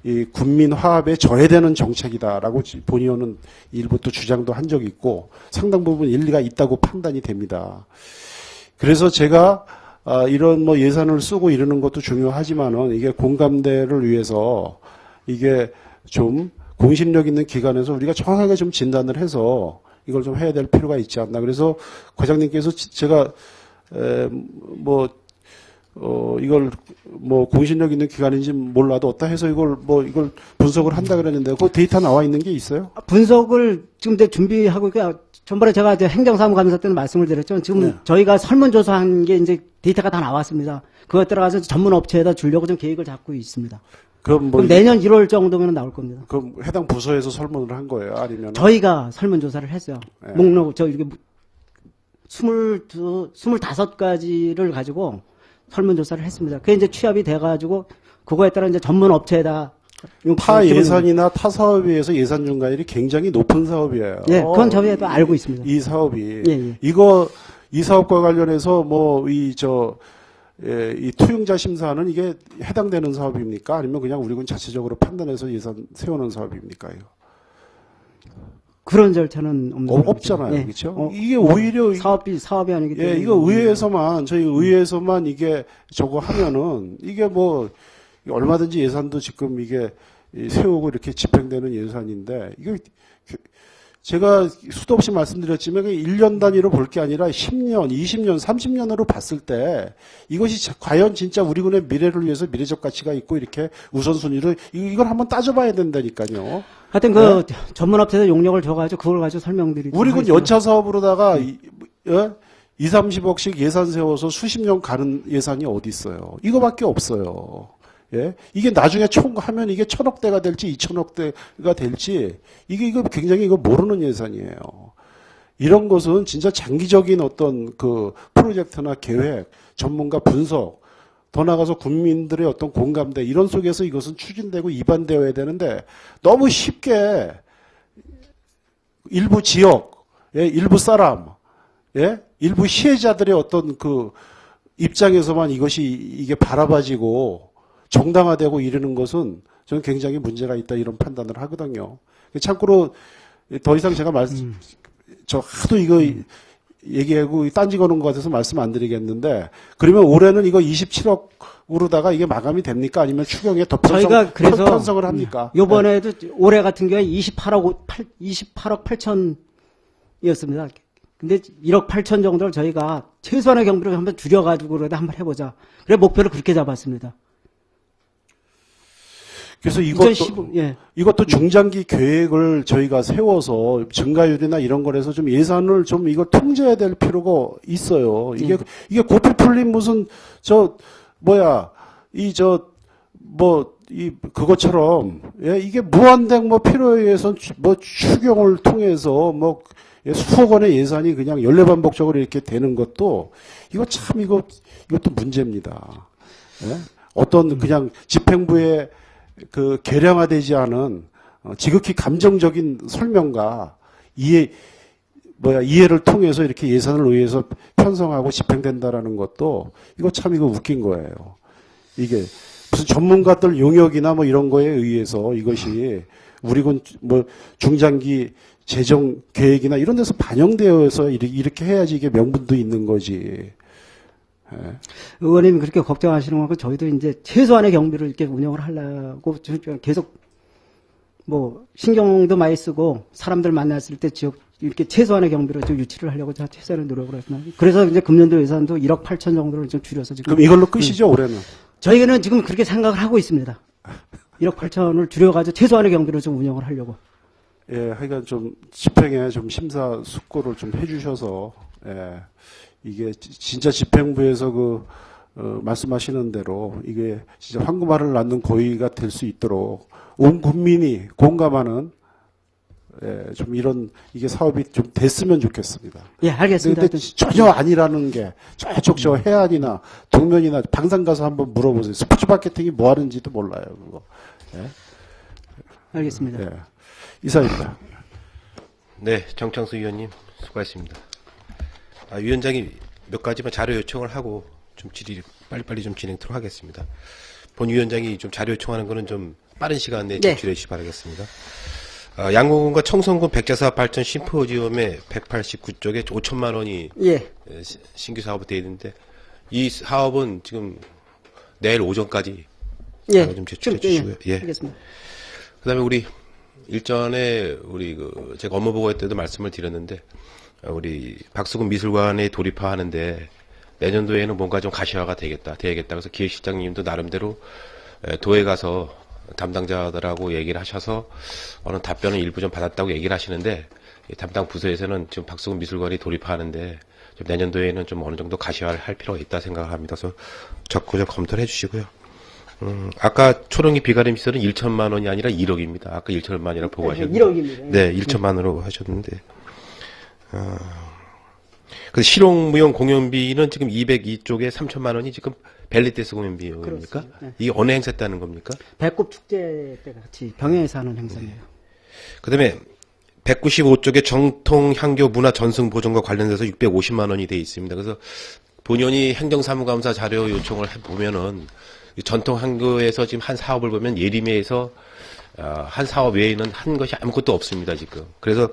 Speaker 7: 이 군민 화합에 저해되는 정책이다라고 본의원은 일부 또 주장도 한 적이 있고 상당 부분 일리가 있다고 판단이 됩니다. 그래서 제가 이런 예산을 쓰고 이러는 것도 중요하지만은 이게 공감대를 위해서 이게 좀 공신력 있는 기관에서 우리가 정확하게 좀 진단을 해서 이걸 좀 해야 될 필요가 있지 않나. 그래서 과장님께서 제가 이걸 공신력 있는 기관인지 몰라도 어떠 해서 이걸 분석을 한다 그랬는데 그 데이터 나와 있는 게 있어요?
Speaker 2: 분석을 지금 이제 준비하고 전번에 제가 이제 행정사무감사 때는 말씀을 드렸죠. 지금
Speaker 7: 네.
Speaker 2: 저희가 설문조사한 게 이제 데이터가 다 나왔습니다. 그것 따라가서 전문 업체에다 주려고 좀 계획을 잡고 있습니다.
Speaker 7: 그럼
Speaker 2: 그럼 내년 1월 정도면 나올 겁니다.
Speaker 7: 그럼 해당 부서에서 설문을 한 거예요? 아니면
Speaker 2: 저희가 설문조사를 했어요.
Speaker 7: 네.
Speaker 2: 목록, 이렇게 25가지를 가지고 설문조사를 했습니다. 그게 이제 취합이 돼가지고, 그거에 따라 이제 전문 업체에다.
Speaker 7: 타 예산이나 타 사업에 비해서 예산 증가율이 굉장히 높은 사업이에요.
Speaker 2: 예, 그건 저희도 알고 있습니다.
Speaker 7: 이 사업이.
Speaker 2: 예.
Speaker 7: 이 사업과 관련해서 이 투용자 심사는 이게 해당되는 사업입니까? 아니면 그냥 우리군 자체적으로 판단해서 예산 세우는 사업입니까? 이거?
Speaker 2: 그런 절차는
Speaker 7: 없잖아요.
Speaker 2: 예.
Speaker 7: 그렇죠? 이게 오히려
Speaker 2: 사업이 아니기 때문에.
Speaker 7: 예, 이거 저희 의회에서만 이게 저거 하면은 이게 얼마든지 예산도 지금 이게 세우고 이렇게 집행되는 예산인데 이거 제가 수도 없이 말씀드렸지만 1년 단위로 볼 게 아니라 10년, 20년, 30년으로 봤을 때 이것이 과연 진짜 우리군의 미래를 위해서 미래적 가치가 있고 이렇게 우선순위로 이걸 한번 따져봐야 된다니까요.
Speaker 2: 하여튼 그 전문업체에서 용역을 줘가지고 그걸 가지고 설명드리고.
Speaker 7: 우리군 연차 사업으로다가 2, 30억씩 예산 세워서 수십 년 가는 예산이 어디 있어요? 이거밖에 없어요. 예? 이게 나중에 총하면 이게 1,000억대가 될지 2,000억대가 될지 이거 굉장히 모르는 예산이에요. 이런 것은 진짜 장기적인 어떤 그 프로젝트나 계획, 전문가 분석, 더 나가서 국민들의 어떤 공감대 이런 속에서 이것은 추진되고 입안되어야 되는데 너무 쉽게 일부 지역, 일부 사람, 일부 시혜자들의 어떤 그 입장에서만 이게 바라봐지고 정당화되고 이러는 것은 저는 굉장히 문제가 있다 이런 판단을 하거든요. 참고로 더 이상 제가 저 하도 이거 얘기하고 딴지 거는 것 같아서 말씀 안 드리겠는데 그러면 올해는 이거 27억으로다가 이게 마감이 됩니까? 아니면 추경에 더
Speaker 2: 저희가 그래서
Speaker 7: 편성을 합니까?
Speaker 2: 요번에도 올해 같은 경우에 28억 8천이었습니다. 근데 1억 8천 정도를 저희가 최소한의 경비를 한번 줄여가지고 그래도 한번 해보자. 그래 목표를 그렇게 잡았습니다.
Speaker 7: 그래서
Speaker 2: 2015,
Speaker 7: 이것도 중장기 계획을 저희가 세워서 증가율이나 이런 거에서 좀 예산을 좀 이걸 통제해야 될 필요가 있어요. 이게 고삐 풀린 무슨 그것처럼 이게 무한정 필요에 의해서 추경을 통해서 수억 원의 예산이 그냥 연례반복적으로 이렇게 되는 것도 이것도 문제입니다. 예? 어떤 그냥 집행부의 그 계량화되지 않은 지극히 감정적인 설명과 이해를 통해서 이렇게 예산을 의해서 편성하고 집행된다라는 것도 이거 웃긴 거예요. 이게 무슨 전문가들 용역이나 이런 거에 의해서 이것이 우리군 중장기 재정 계획이나 이런 데서 반영되어서 이렇게 해야지 이게 명분도 있는 거지. 예.
Speaker 2: 의원님이 그렇게 걱정하시는 거고 저희도 이제 최소한의 경비를 이렇게 운영을 하려고 계속 신경도 많이 쓰고 사람들 만났을 때 지역 이렇게 최소한의 경비로 좀 유치를 하려고 최선의 노력을 했습니다. 그래서 이제 금년도 예산도 1억 8천 정도를 좀 줄여서 지금.
Speaker 7: 그럼 이걸로 끝이죠 올해는?
Speaker 2: 저희는 지금 그렇게 생각을 하고 있습니다. 1억 8천을 줄여가지고 최소한의 경비로 좀 운영을 하려고.
Speaker 7: 예, 하여간 좀 집행에 좀 심사숙고를 좀 해주셔서 이게 진짜 집행부에서 말씀하시는 대로 이게 진짜 황금알을 낳는 고의가 될 수 있도록 온 국민이 공감하는 좀 이게 사업이 좀 됐으면 좋겠습니다.
Speaker 2: 예, 알겠습니다.
Speaker 7: 근데 전혀 아니라는 게 저쪽 해안이나 동면이나 방산 가서 한번 물어보세요. 스포츠 마케팅이 뭐 하는지도 몰라요, 그거. 예?
Speaker 2: 알겠습니다.
Speaker 7: 예. 이사입니다.
Speaker 1: 네, 정창수 위원님 수고하셨습니다. 위원장이 몇 가지만 자료 요청을 하고 좀 빨리빨리 좀 진행토록 하겠습니다. 본 위원장이 좀 자료 요청하는 거는 좀 빠른 시간 내에 제출해 주시기 바라겠습니다. 양궁군과 청송군 백자사업 발전 심포지엄에 189쪽에 5천만 원이 신규 사업으로 되어 있는데 이 사업은 지금 내일 오전까지 좀 제출해 주시고요.
Speaker 2: 알겠습니다.
Speaker 1: 그다음에 우리 일전에 제가 업무보고 때도 말씀을 드렸는데, 우리 박수근 미술관에 돌입하는데 내년도에는 뭔가 좀 가시화가 되겠다. 그래서 기획실장님도 나름대로 도에 가서 담당자들하고 얘기를 하셔서 어느 답변을 일부 좀 받았다고 얘기를 하시는데, 담당 부서에서는 지금 박수근 미술관이 돌입하는데 좀 내년도에는 좀 어느 정도 가시화를 할 필요가 있다 생각을 합니다. 그래서 적극적 검토를 해주시고요. 아까 초롱이 비가림 시설은 1천만 원이 아니라 1억입니다. 아까 1천만 원이라고 보고 하셨는데.
Speaker 2: 1억입니다.
Speaker 1: 네, 1천만 원으로 하셨는데. 그 실용무용 공연비는 지금 202쪽에 3천만 원이 지금 벨리테스 공연비입니까?
Speaker 2: 그렇습니다. 네.
Speaker 1: 이게 어느 행사 때 하는 겁니까?
Speaker 2: 배꼽 축제 때 같이 병행해서 하는 행사예요.
Speaker 1: 그 다음에 195쪽에 정통 향교 문화 전승 보존과 관련돼서 650만 원이 돼 있습니다. 그래서 본연이 행정사무감사 자료 요청을 해보면은 전통 향교에서 지금 한 사업을 보면 예림에서 한 사업 외에는 한 것이 아무것도 없습니다, 지금. 그래서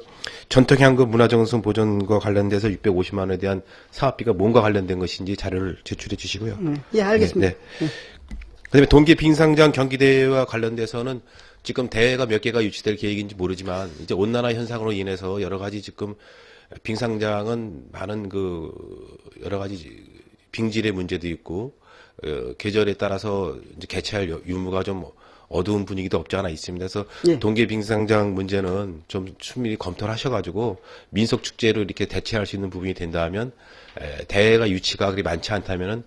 Speaker 1: 전통 향교 문화 전승 보존과 관련돼서 650만 원에 대한 사업비가 뭔가 관련된 것인지 자료를 제출해 주시고요.
Speaker 2: 예, 알겠습니다.
Speaker 1: 네. 그다음에 동계 빙상장 경기대회와 관련돼서는 지금 대회가 몇 개가 유치될 계획인지 모르지만 이제 온난화 현상으로 인해서 여러 가지 지금 빙상장은 많은 여러 가지 빙질의 문제도 있고 계절에 따라서 이제 개최할 유무가 좀 어두운 분위기도 없지 않아 있습니다. 그래서
Speaker 2: 예.
Speaker 1: 동계 빙상장 문제는 좀 충분히 검토를 하셔가지고 민속 축제로 이렇게 대체할 수 있는 부분이 된다면 대회가 유치가 그리 많지 않다면은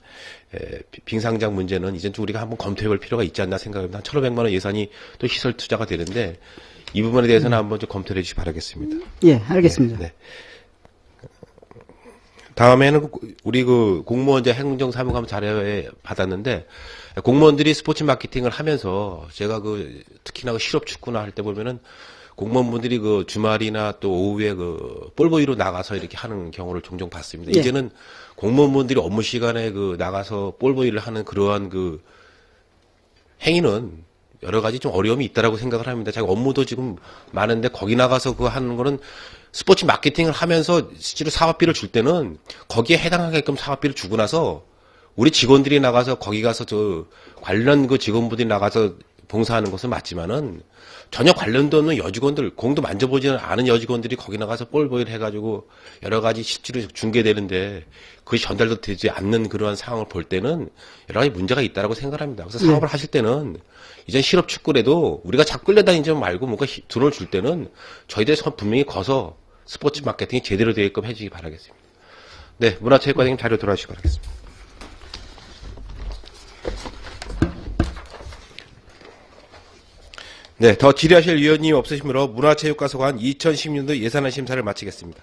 Speaker 1: 빙상장 문제는 이제 좀 우리가 한번 검토해볼 필요가 있지 않나 생각합니다. 한 1,500만 원 예산이 또 시설 투자가 되는데 이 부분에 대해서는 한번 좀 검토해 주시기 바라겠습니다.
Speaker 2: 예, 알겠습니다.
Speaker 1: 네. 다음에는 우리 공무원제 행정사무감 자료에 받았는데 공무원들이 스포츠 마케팅을 하면서 제가 특히나 실업축구나 할 때 보면은 공무원분들이 주말이나 또 오후에 볼보이로 나가서 이렇게 하는 경우를 종종 봤습니다.
Speaker 2: 예.
Speaker 1: 이제는 공무원분들이 업무 시간에 나가서 볼보이를 하는 그러한 행위는 여러 가지 좀 어려움이 있다라고 생각을 합니다. 자기 업무도 지금 많은데 거기 나가서 하는 거는 스포츠 마케팅을 하면서 실제로 사업비를 줄 때는 거기에 해당하게끔 사업비를 주고 나서 우리 직원들이 나가서 거기 가서 관련 직원분들이 나가서 봉사하는 것은 맞지만은 전혀 관련도 없는 여직원들, 공도 만져보지는 않은 여직원들이 거기 나가서 볼보이를 해가지고 여러 가지 실제로 중계되는데 그것이 전달도 되지 않는 그러한 상황을 볼 때는 여러 가지 문제가 있다라고 생각을 합니다. 그래서 사업을 하실 때는 이전 실업 축구라도 우리가 자꾸 끌려다니지 말고 뭔가 돈을 줄 때는 저희들이 분명히 거서 스포츠 마케팅이 제대로 되게끔 해주시기 바라겠습니다. 네, 문화체육관님 자료 돌아주시기 바라겠습니다. 네, 더 질의하실 위원님 없으시므로 문화체육과소관 2016년도 예산안 심사를 마치겠습니다.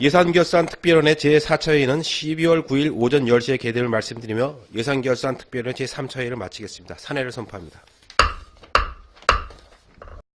Speaker 1: 예산결산 특별위원회 제4차 회의는 12월 9일 오전 10시에 개대를 말씀드리며 예산결산 특별위원회 제3차 회의를 마치겠습니다. 산회를 선포합니다.